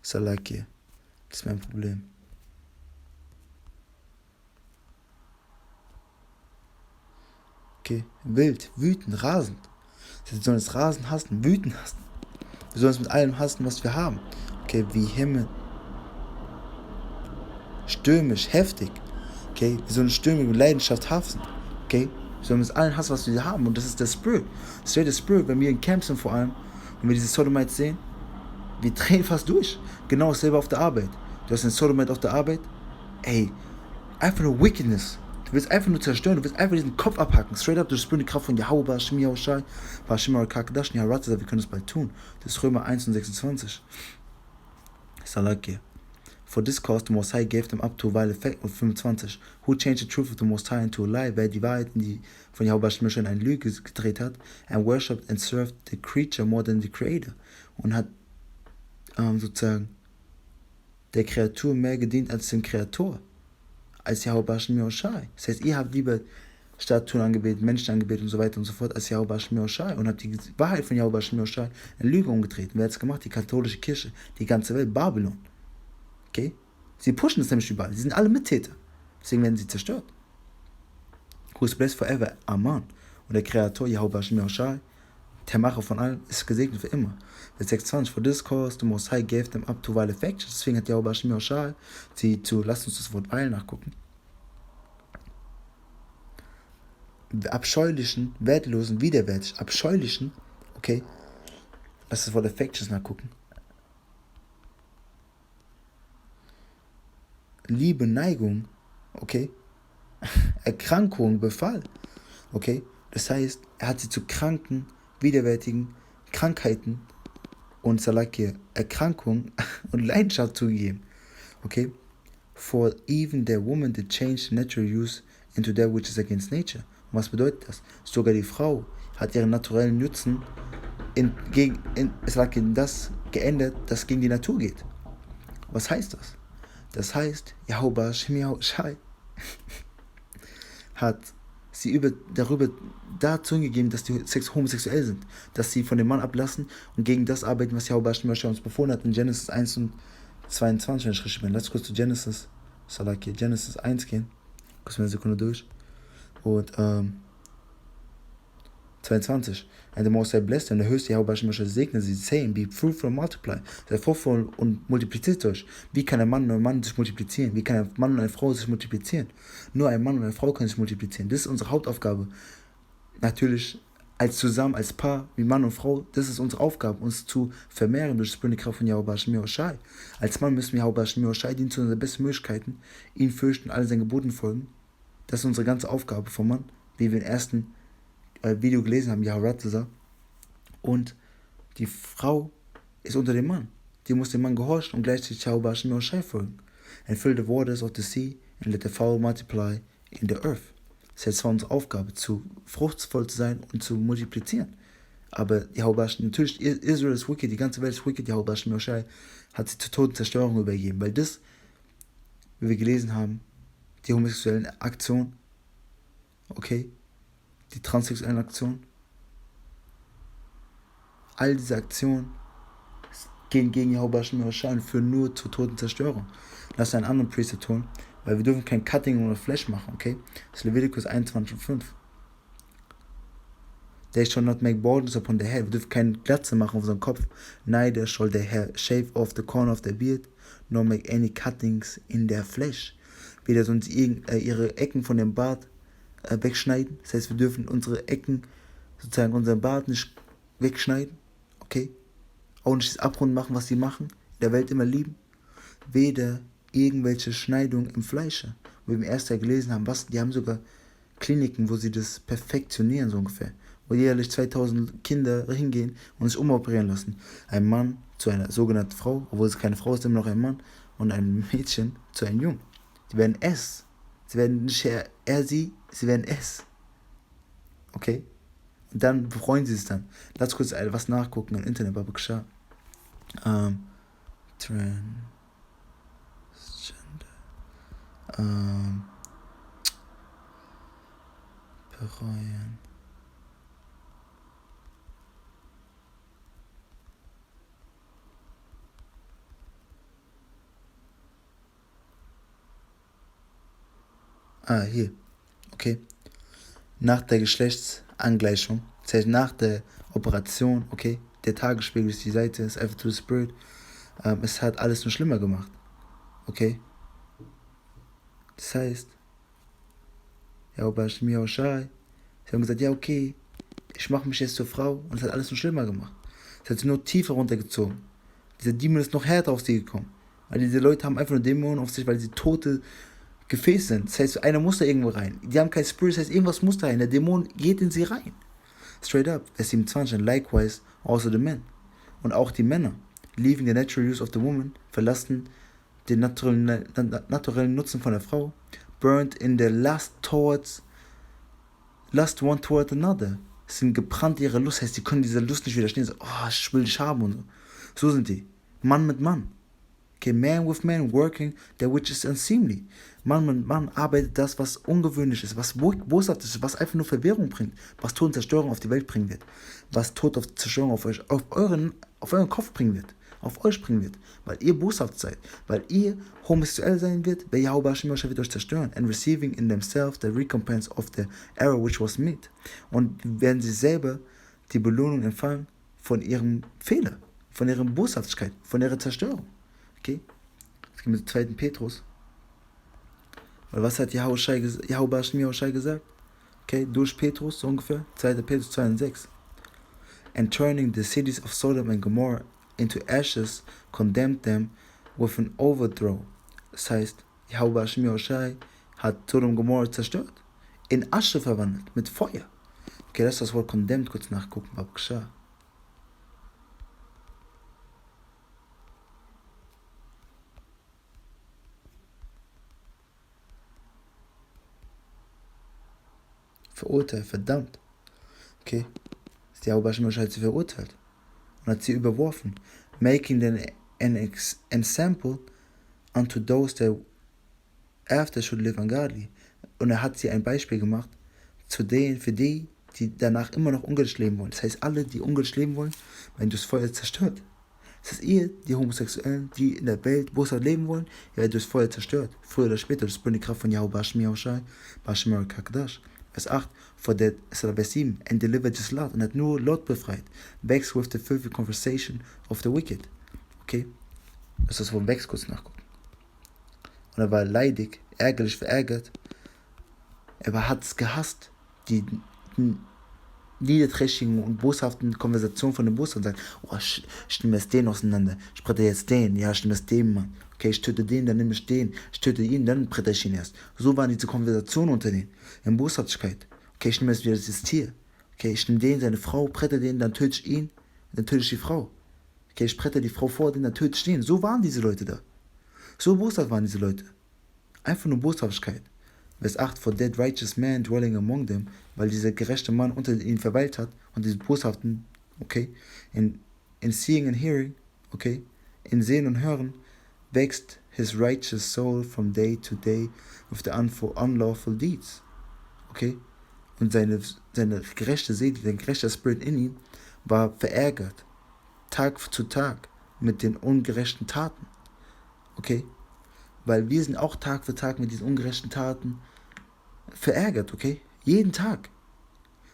Salaki, das ist mein Problem. Okay, wild, wütend, rasend. Wir sollen das Rasen hassen, wütend hassen. Wir sollen es mit allem hassen, was wir haben. Okay, wie Himmel. Stürmisch, heftig. Okay, wir sollen stürmisch mit Leidenschaft hassen. Okay, wir sollen mit allem hassen, was wir haben. Und das ist der Spirit. Das ist der Spirit, wenn wir in Camps sind vor allem, wenn wir diese Sodomites sehen, wir drehen fast durch. Genau dasselbe auf der Arbeit. Du hast einen Sodomite auf der Arbeit. Ey, einfach nur Wickedness. Du willst einfach nur zerstören, du willst einfach diesen Kopf abhacken. Straight up, du spürst die Kraft von YAHAWAH, YAHAWASHI, KABAD, HARAWCHAA, wir können das bald tun. Das ist Römer 1 und 26. Salaki. For this cause the Most High gave them up to a vile effect, und 25. Who changed the truth of the Most High into a lie, wer die Wahrheit von YAHAWAH in eine Lüge gedreht hat, and worshipped and served the creature more than the Creator. Und hat sozusagen der Kreatur mehr gedient als dem Kreator. Als YAHAWAH. Das heißt, ihr habt lieber Statuen angebetet, Menschen angebetet und so weiter und so fort als YAHAWAH und habt die Wahrheit von YAHAWAH in Lüge umgedreht. Und wer hat es gemacht? Die katholische Kirche, die ganze Welt, Babylon. Okay? Sie pushen es nämlich überall. Sie sind alle Mittäter. Deswegen werden sie zerstört. Who is blessed forever? Amen. Und der Kreator YAHAWAH, der Macher von allem, ist gesegnet für immer. Vers 26. For this cause the Most High gave them up to vile affections. Deswegen hat YAHAWAH sie zu, lasst uns das Wort weil nachgucken, abscheulichen, wertlosen, widerwärtig, abscheulichen, okay, lass das Wort affections nachgucken. Liebe, Neigung, okay, Erkrankung, Befall, okay, das heißt, er hat sie zu kranken, widerwärtigen Krankheiten und Salakia Erkrankung und Leidenschaft zugegeben. Okay? For even the woman that changed natural use into that which is against nature. Und was bedeutet das? Sogar die Frau hat ihren naturellen Nutzen in das geändert, das gegen die Natur geht. Was heißt das? Das heißt, YAHAWASHI hat sie darüber dazu gegeben, dass die homosexuell sind, dass sie von dem Mann ablassen und gegen das arbeiten, was YAHAWASHI uns befohlen hat in Genesis 1 und 22, wenn ich richtig bin. Lass kurz zu Genesis 1 gehen. Kurz mal eine Sekunde durch. Und 22. And the Most High blessed them, der höchste YAHAWASHI segnet sie, saying, be fruitful and multiply. Sei fruchtvoll und multipliziert euch. Wie kann ein Mann und ein Mann sich multiplizieren? Wie kann ein Mann und eine Frau sich multiplizieren? Nur ein Mann und eine Frau können sich multiplizieren. Das ist unsere Hauptaufgabe. Natürlich als zusammen, als Paar, wie Mann und Frau, das ist unsere Aufgabe, uns zu vermehren durch die Kraft von YAHAWASHI. Als Mann müssen wir YAHAWASHI dienen zu unseren besten Möglichkeiten, ihn fürchten, alle seinen Geboten folgen. Das ist unsere ganze Aufgabe vom Mann, wie wir im ersten Video gelesen haben, YAHAWASHI. Und die Frau ist unter dem Mann. Die muss dem Mann gehorchen und gleichzeitig YAHAWASHI folgen. And fill the waters of the sea and let the fowl multiply in the earth. Das ist zwar unsere Aufgabe, zu fruchtvoll zu sein und zu multiplizieren. Aber YAHAWASHI, natürlich, Israel ist wicked, die ganze Welt ist wicked, YAHAWASHI hat sie zur toten Zerstörung übergeben. Weil das, wie wir gelesen haben, die homosexuellen Aktionen, okay, die transsexuellen Aktionen, all diese Aktionen gehen gegen YAHAWASHI und führen nur zur toten Zerstörung. Lass einen anderen Priester tun, weil wir dürfen kein Cutting oder Flash machen, okay? Das ist Leviticus 21,5. They shall not make baldness upon the head. Wir dürfen keine Glatze machen auf unserem Kopf. Neither shall their hair shave off the corner of their beard, nor make any cuttings in their flesh. Weder sollen sie ihre Ecken von dem Bart wegschneiden. Das heißt, wir dürfen unsere Ecken, sozusagen unseren Bart nicht wegschneiden. Okay? Auch nicht das Abrunden machen, was sie machen. In der Welt immer lieben. Weder irgendwelche Schneidungen im Fleische. Wo wir im ersten Jahr gelesen haben, die haben sogar Kliniken, wo sie das perfektionieren, so ungefähr. Wo jährlich 2000 Kinder hingehen und sich umoperieren lassen. Ein Mann zu einer sogenannten Frau, obwohl es keine Frau ist, immer noch ein Mann. Und ein Mädchen zu einem Jungen. Die werden es. Sie werden nicht sie werden es. Okay? Und dann freuen sie sich dann. Lass kurz was nachgucken im Internet, BARAK. Transgender. Bereuen. Hier. Okay. Nach der Geschlechtsangleichung, das heißt nach der Operation, okay, der Tagesspiegel ist die Seite, ist einfach to the Spirit, es hat alles nur schlimmer gemacht. Okay. Das heißt, YAHAWASHI, sie haben gesagt, ja okay, ich mache mich jetzt zur Frau und es hat alles nur schlimmer gemacht. Es hat sie nur tiefer runtergezogen. Dieser Dämon ist noch härter auf sie gekommen. Weil diese Leute haben einfach nur Dämonen auf sich, weil sie tote Gefäß sind. Das heißt, einer muss da irgendwo rein. Die haben kein Spirit, das heißt, irgendwas muss da rein. Der Dämon geht in sie rein. Straight up, Vers 27, and likewise also the men. Und auch die Männer, leaving the natural use of the woman, verlassen den naturellen Nutzen von der Frau, burnt in the lust one toward another. Sind gebrannt ihre Lust, heißt, sie können dieser Lust nicht widerstehen. So, oh, ich will dich haben und so. So sind die. Mann mit Mann. Okay, man with man working that which is unseemly. Mann mit Mann arbeitet das, was ungewöhnlich ist, was boshaft ist, was einfach nur Verwirrung bringt, was Tod und Zerstörung auf die Welt bringen wird, was Tod und Zerstörung auf euren Kopf bringen wird, auf euch bringen wird, weil ihr boshaft seid, weil ihr homosexuell sein wird, wer YAHAWASHI wird euch zerstören, and receiving in themselves the recompense of the error which was made. Und werden sie selber die Belohnung empfangen von ihrem Fehler, von ihrer Boshaftigkeit, von ihrer Zerstörung. Okay? Es geht mit 2. Petrus. Weil was hat YAHAWASHI gesagt? Okay, durch Petrus, so ungefähr. 2. Petrus 2 und 6. And turning the cities of Sodom and Gomorrah into ashes, condemned them with an overthrow. Das heißt, YAHAWASHI hat Sodom und Gomorrah zerstört. In Asche verwandelt, mit Feuer. Okay, lass das Wort condemned kurz nachgucken, BARAK. verurteilt, verdammt. Okay? Ist die HAWASHI hat sie verurteilt und hat sie überworfen. Making them an example unto those that after should live ungodly. Und er hat sie ein Beispiel gemacht für die danach immer noch ungültig leben wollen. Das heißt, alle, die ungültig leben wollen, werden durchs Feuer zerstört. Das heißt, ihr, die Homosexuellen, die in der Welt boshaft leben wollen, ihr werdet durchs Feuer zerstört. Früher oder später, das ist die Kraft von YAHAWAH, KABAD. Vers 8, for that, Vers 7, and delivered just Lot, und hat nur Lot befreit. Vex with the filthy conversation of the wicked. Okay? Das ist vom Vex kurz nachgucken. Und er war leidig, ärgerlich, verärgert. Er hat es gehasst, die niederträchtigen und boshaften Konversationen von dem Bus und sagt, oh, ich nehme jetzt den auseinander, ich brette jetzt den, ja, ich nehme jetzt den, Mann. Okay, ich töte den, dann nehme ich den, ich töte ihn, dann brette ich ihn erst. So waren diese Konversationen unter denen, in Boshaftigkeit. Okay, ich nehme jetzt wieder dieses Tier. Okay, ich nehme den, seine Frau, brette den, dann töte ich ihn, dann töte ich die Frau. Okay, ich brette die Frau vor den, dann töte ich den. So waren diese Leute da. So boshaft waren diese Leute. Einfach nur Boshaftigkeit. Vers 8, for that righteous man dwelling among them, weil dieser gerechte Mann unter ihnen verweilt hat und diese boshaften, okay, in seeing and hearing, okay, in Sehen und Hören, wächst his righteous soul from day to day with the unlawful deeds, okay, und seine gerechte Seele, sein gerechter Spirit in ihm, war verärgert, Tag zu Tag, mit den ungerechten Taten, okay, weil wir sind auch Tag für Tag mit diesen ungerechten Taten verärgert, okay? Jeden Tag.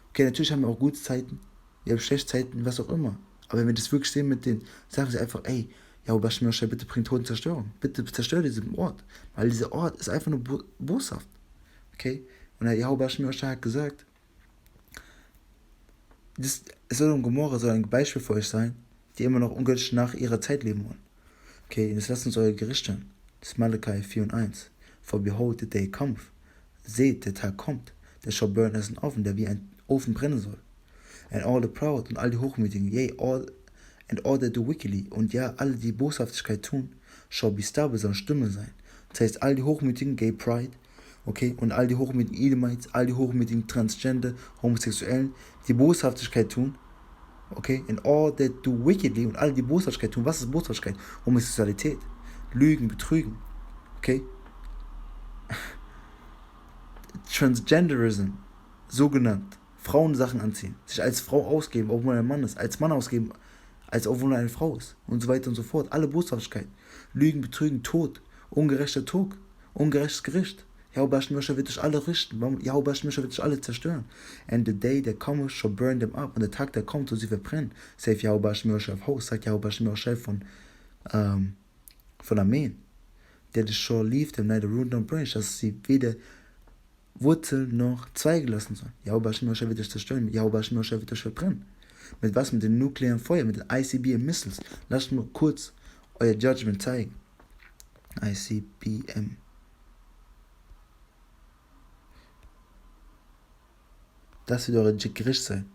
Okay, natürlich haben wir auch gute Zeiten, wir haben schlechte Zeiten, was auch immer. Aber wenn wir das wirklich sehen mit den, sagen sie einfach, ey, YAHAWASHI, bitte bringt Tod und Zerstörung. Bitte zerstört diesen Ort. Weil dieser Ort ist einfach nur boshaft. Okay? Und der YAHAWASHI hat gesagt, das SODOM und GOMORRHA soll ein Beispiel für euch sein, die immer noch ungültig nach ihrer Zeit leben wollen. Okay, jetzt lasst uns euer Gericht stellen. Das ist Malachi 4 und 1. For behold, the day cometh. Seht, der Tag kommt, der shall burn as an oven, der wie ein Ofen brennen soll. And all the proud, und all die Hochmütigen, yea, all that do wickedly, und ja, alle, die Boshaftigkeit tun, shall be stubble, sollen Stimme sein. Das heißt, all die Hochmütigen, gay pride, okay, und all die Hochmütigen Edomites, all die Hochmütigen Transgender, Homosexuellen, die Boshaftigkeit tun, okay, and all that do wickedly, und alle, die Boshaftigkeit tun. Was ist Boshaftigkeit? Homosexualität, Lügen, Betrügen, okay, Transgenderism, so genannt, Frauensachen anziehen, sich als Frau ausgeben, obwohl er ein Mann ist, als Mann ausgeben, als obwohl er eine Frau ist und so weiter und so fort. Alle Boshaftigkeit, Lügen, Betrügen, Tod, ungerechter Tod, ungerechtes Gericht. YAHAWASHI wird dich alle richten, YAHAWASHI wird dich alle zerstören. And the day that cometh shall burn them up, und der Tag, der kommt, soll sie verbrennen. Safe YAHAWASHI of hosts, sagt YAHAWASHI von Armeen. That it shall leave them neither root nor branch, dass sie weder Wurzel noch Zweige lassen sollen. YAHAWASHI wird dich zerstören, YAHAWASHI wird dich verbrennen. Mit was? Mit dem nuklearen Feuer, mit den ICBM Missiles. Lasst mir kurz euer Judgment zeigen. ICBM. Das wird eure Gericht sein.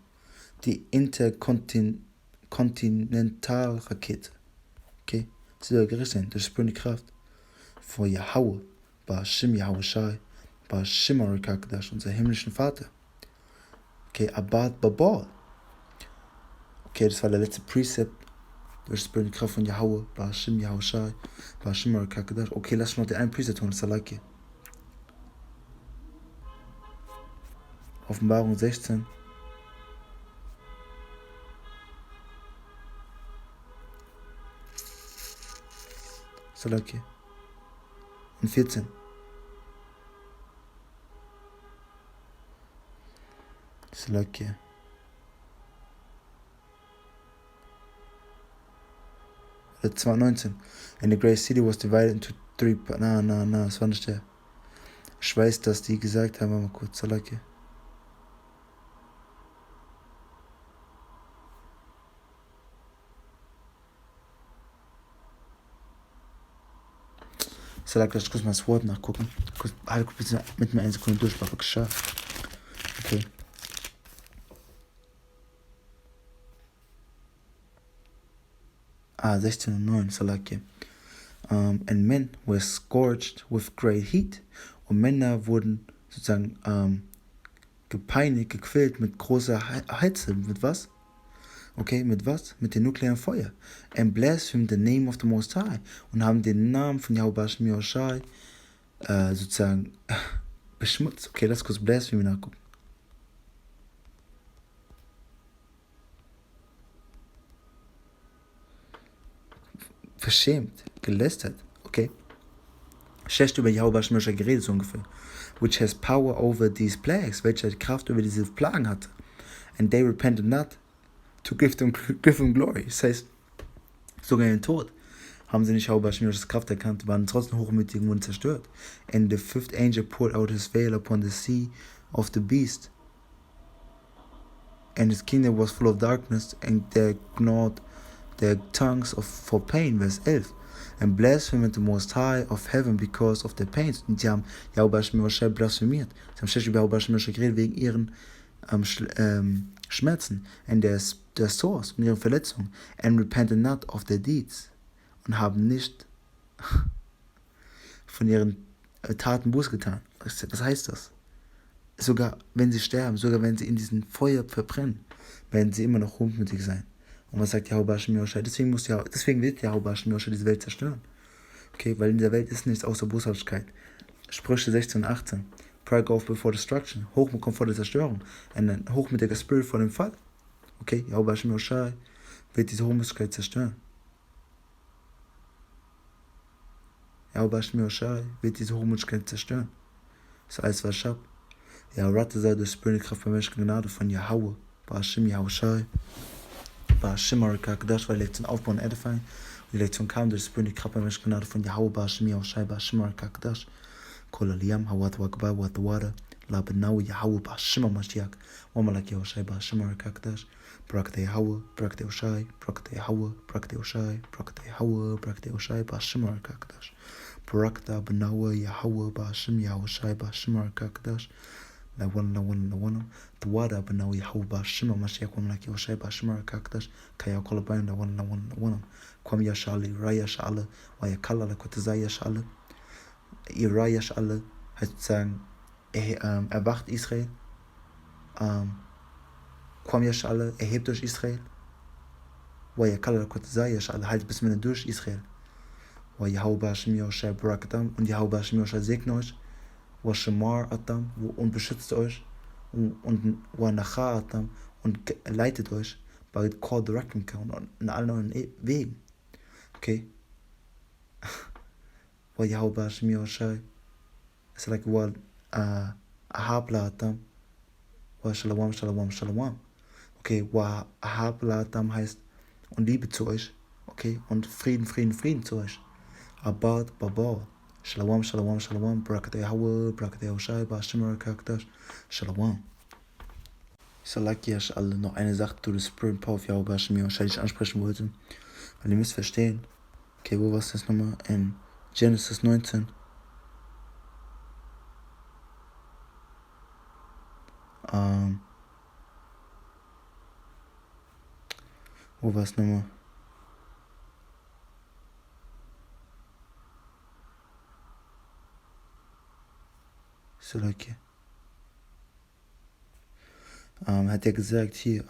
Die Interkontinentalrakete. Okay? Das wird euer Gericht sein. Das ist die Kraft. Vor YAHAWAH, YAHAWASHI, KADASH, unser himmlischen Vater. Okay, aber. Okay, das war der letzte Precept. Durch die Kraft von YAHAWAH, YAHAWASHI, KADASH. Okay, lass uns noch den einen Precept holen, das ist Malachi. Offenbarung 16. Malachi. Und 14. Malachi. Oder 2,19. And the great city was divided into three. Das war nicht der. Ich weiß, dass die gesagt haben, mal kurz, Malachi. Ich kurz mal das Wort nachgucken. Kurz mit mir 1 Sekunde durch, war wirklich scharf. Okay. 16 und 9, Malachi. And men were scorched with great heat. Und Männer wurden sozusagen gepeinigt, gequält mit großer Hitze. Mit was? Okay, mit was? Mit dem nuklearen Feuer. And blaspheme the name of the Most High. Und haben den Namen von YAHAWASHI sozusagen beschmutzt. Okay, lass kurz Blasphemy nachgucken. Verschämt, gelästert. Okay. Schlecht über YAHAWASHI geredet, so ungefähr. Which has power over these plagues. Welche Kraft über diese Plagen hatte. And they repented not to give them glory. Das heißt, sogar in den Tod haben sie nicht YAHAWASHI's Kraft erkannt, waren trotzdem hochmütig und zerstört. And the fifth angel poured out his veil upon the sea of the beast. And his kingdom was full of darkness, and they gnawed their tongues for pain. Vers 11. And blasphemed the Most High of heaven because of their pains. Und sie haben YAHAWASHI blasphemiert. Sie haben schlecht über YAHAWASHI geredet wegen ihren Schmerzen and their sores und ihren Verletzungen. And repented not of their deeds. Und haben nicht von ihren Taten Buß getan. Was heißt das? Sogar wenn sie sterben, sogar wenn sie in diesem Feuer verbrennen, werden sie immer noch hochmütig sein. Und was sagt YAHAWASHI? Deswegen wird YAHAWASHI diese Welt zerstören. Okay, weil in der Welt ist nichts außer Boshaftkeit. Sprüche 16 und 18. Pride goeth before destruction. Hochmut kommt vor der Zerstörung. Ein hochmütiger Spirit vor dem Fall. Okay, YAHAWASHI wird diese Hochmütigkeit zerstören. YAHAWASHI wird diese Hochmütigkeit zerstören. Das ist alles, was ich habe. YAHAWAD durch Spirit, Kraft, Bemächtigung, Gnade von YAHAWAH. BARAK, YAHAWASHI. HASHAM, KABAD, weil die Lektion aufbauen und edifying. Und die Lektion kam durch Spirit, Kraft, Bemächtigung, Gnade von YAHAWAH. BARAK, HALALYAM, HAWAD, WATHA, LABANAWA, YAHAWAH, HAMASHYACH, MALAK, HASHAM, BARAK YAHAWAH, BARAK YAHWAH, BARAK YAHWAH, BARAK YAHWAH, BARAK YAHWAH, BARAK YAHWAH, BARAK AHBANAWA, YAHAWAH, HAMASHYACH, THAWADAH BANAWA, YAHWAH, HAMASHYACH, MALAK HASHAM, KAYAKAL BANAWA, Kwam YASHALI, RAYASHALA, YAKAL HAQATAZAH YASHALA. YASHALA heißt sozusagen, erwacht Israel. Kwam YASHALA, erhebt euch Israel. YAKAL HAQATAZAH YASHALA, halt bis Mitte durch Israel. YAHAWASHI BARAK und YAHAWASHI segne euch. Washamar Atam und beschützt euch. Und Wanacha Atam und leitet euch bei Call Directing und in allen neuen Wegen. Okay? YAHAWASHI it's like Ahabla Shalom. Okay, Ahabla heißt und Liebe zu euch. Okay, und Frieden zu euch. Abad, Shalom, Barak YAHWAH, Barak YAHWASHI, Bashimar KAKDASH, Shalom. Ich alle noch eine Sache zu der Spirit Power of YAHWASHI wahrscheinlich ansprechen wollte, weil ihr müsst verstehen. Okay, wo war es das nochmal? In Genesis 19. Wo war es nochmal? So, like, hat er gesagt, hier,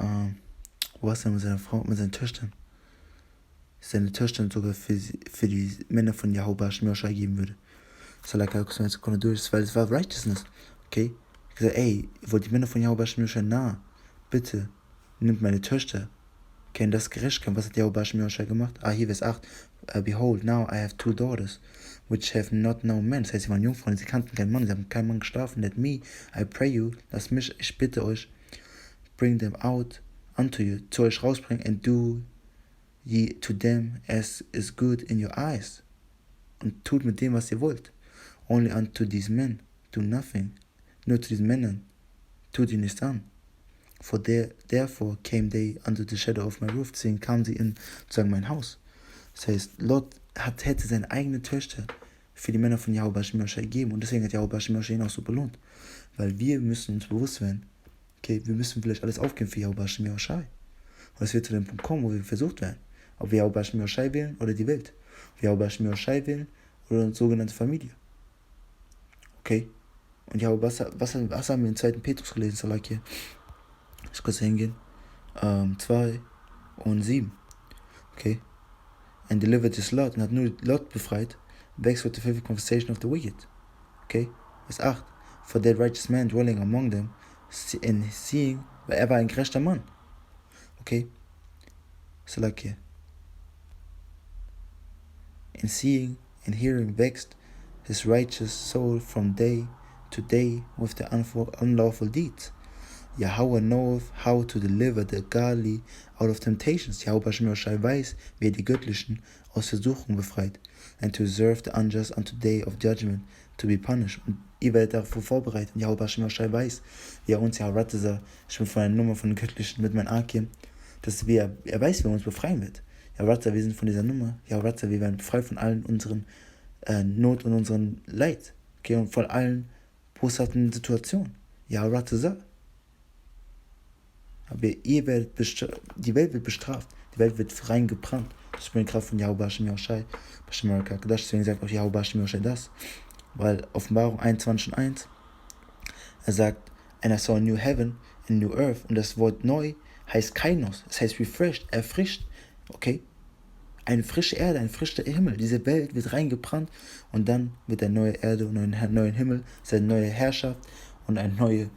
wo war es denn mit seiner Frau, mit seinen Töchtern? Seine Töchter sogar für die Männer von YAHAWASHI geben würde. So, like, guckst du eine Sekunde durch, weil es war Righteousness. Okay? Ich gesagt, ey, ihr wollt die Männer von YAHAWASHI nah, bitte, nimmt meine Töchter. Okay, das Gerechtigkeit, was hat YAHAWASHI gemacht? Hier Vers 8. Behold, now I have 2 daughters, which have not known men. Das heißt, sie waren Jungfrauen, sie kannten keinen Mann, sie haben keinen Mann gestraft. Let me, I pray you, lasst mich, ich bitte euch, bring them out unto you, zu euch rausbringen, and do ye to them as is good in your eyes. Und tut mit dem, was ihr wollt. Only unto these men, do nothing. Nur zu diesen Männern, tut ihr nichts an. For therefore came they under the shadow of my roof. Deswegen kamen sie in, sozusagen, mein Haus. Das heißt, Lot hätte seine eigene Töchter für die Männer von YAHAWASHI gegeben. Und deswegen hat YAHAWASHI ihn auch so belohnt. Weil wir müssen uns bewusst werden, okay, wir müssen vielleicht alles aufgeben für YAHAWASHI. Und es wird zu dem Punkt kommen, wo wir versucht werden. Ob wir YAHAWASHI wählen oder die Welt. Ob wir YAHAWASHI wählen oder unsere sogenannte Familie. Okay? Und ja, was haben wir in 2. Petrus gelesen, Salaki? Ich kurz hingehen. 2 und 7. Okay. And delivered his Lot, und hat nur Lot befreit. Vexed with the filthy conversation of the wicked. Okay. Vers 8. For that righteous man dwelling among them, in seeing, weil er war ein gerechter Mann. Okay. Salaki. In seeing and hearing vexed his righteous soul from day to day with the unlawful deeds. YAHAWAH knoweth how to deliver the godly out of temptations. YAHWAH weiß, wie er die Göttlichen aus Versuchung befreit. And to reserve the unjust unto day of judgment, to be punished. Und ihr werdet dafür vorbereitet. YAHWAH weiß, wie er uns, HAQATAZAH, ich bin von einer Nummer von den Göttlichen mit meinem Akim, dass er weiß, wie er uns befreien wird. YAHWAH, wir sind von dieser Nummer. YAHWAH, wir werden befreit von allen unseren Not und unseren Leid. Okay, und von allen boshaften Situationen. YAHWAH. Aber ihr werdet die Welt wird bestraft, die Welt wird reingebrannt. Das ist die Kraft von YAHWAH, KABAD. Deswegen sagt auch YAHWAH das. Weil Offenbarung 21:1, er sagt, and I saw a new heaven and new earth. Und das Wort neu heißt kainos, das heißt refreshed, erfrischt. Okay? Eine frische Erde, ein frischer Himmel. Diese Welt wird reingebrannt und dann wird eine neue Erde und ein neuer Himmel, eine neue Herrschaft und eine neue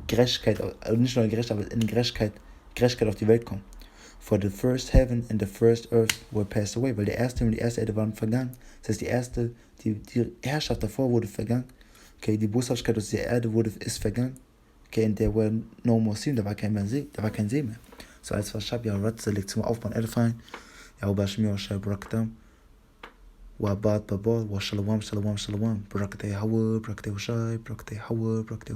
Gerechtigkeit, also nicht nur Gerechtigkeit, aber in Gerechtigkeit auf die Welt kommen. For the first heaven and the first earth were passed away, weil der erste Himmel und die erste Erde waren vergangen. Das heißt, die Herrschaft davor wurde vergangen. Okay, die Boshaftigkeit aus der Erde ist vergangen. Okay, and there were no more sea, da war kein See mehr. So als Verschab, YAHWAH, Lektion aufbauen, edifying. YAHWAH, BARAK, WABAD, BABAD, WASHALAWAM, SHALAWAM, SHALAWAM, BARAK, HAWAD, BARAK, YAHWAH, BARAK, HAWAD, BARAK,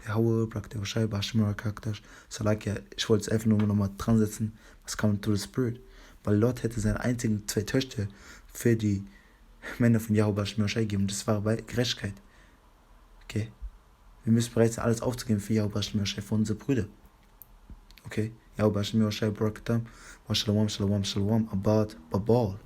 YAHWAH, BARAK, HAQATAZAH. Salaki, ich wollte es einfach nur nochmal dran setzen, was kam to the Spirit. Weil Lot hätte seine einzigen 2 Töchter für die Männer von YAHWAH gegeben. Das war Gerechtigkeit. Okay. Wir müssen bereit sein, alles aufzugeben für YAHWAH, für unsere Brüder. Okay. YAHWAH, BARAK, WASHALAWAM, SHALAWAM, SHALAWAM, ABAD, BABAL.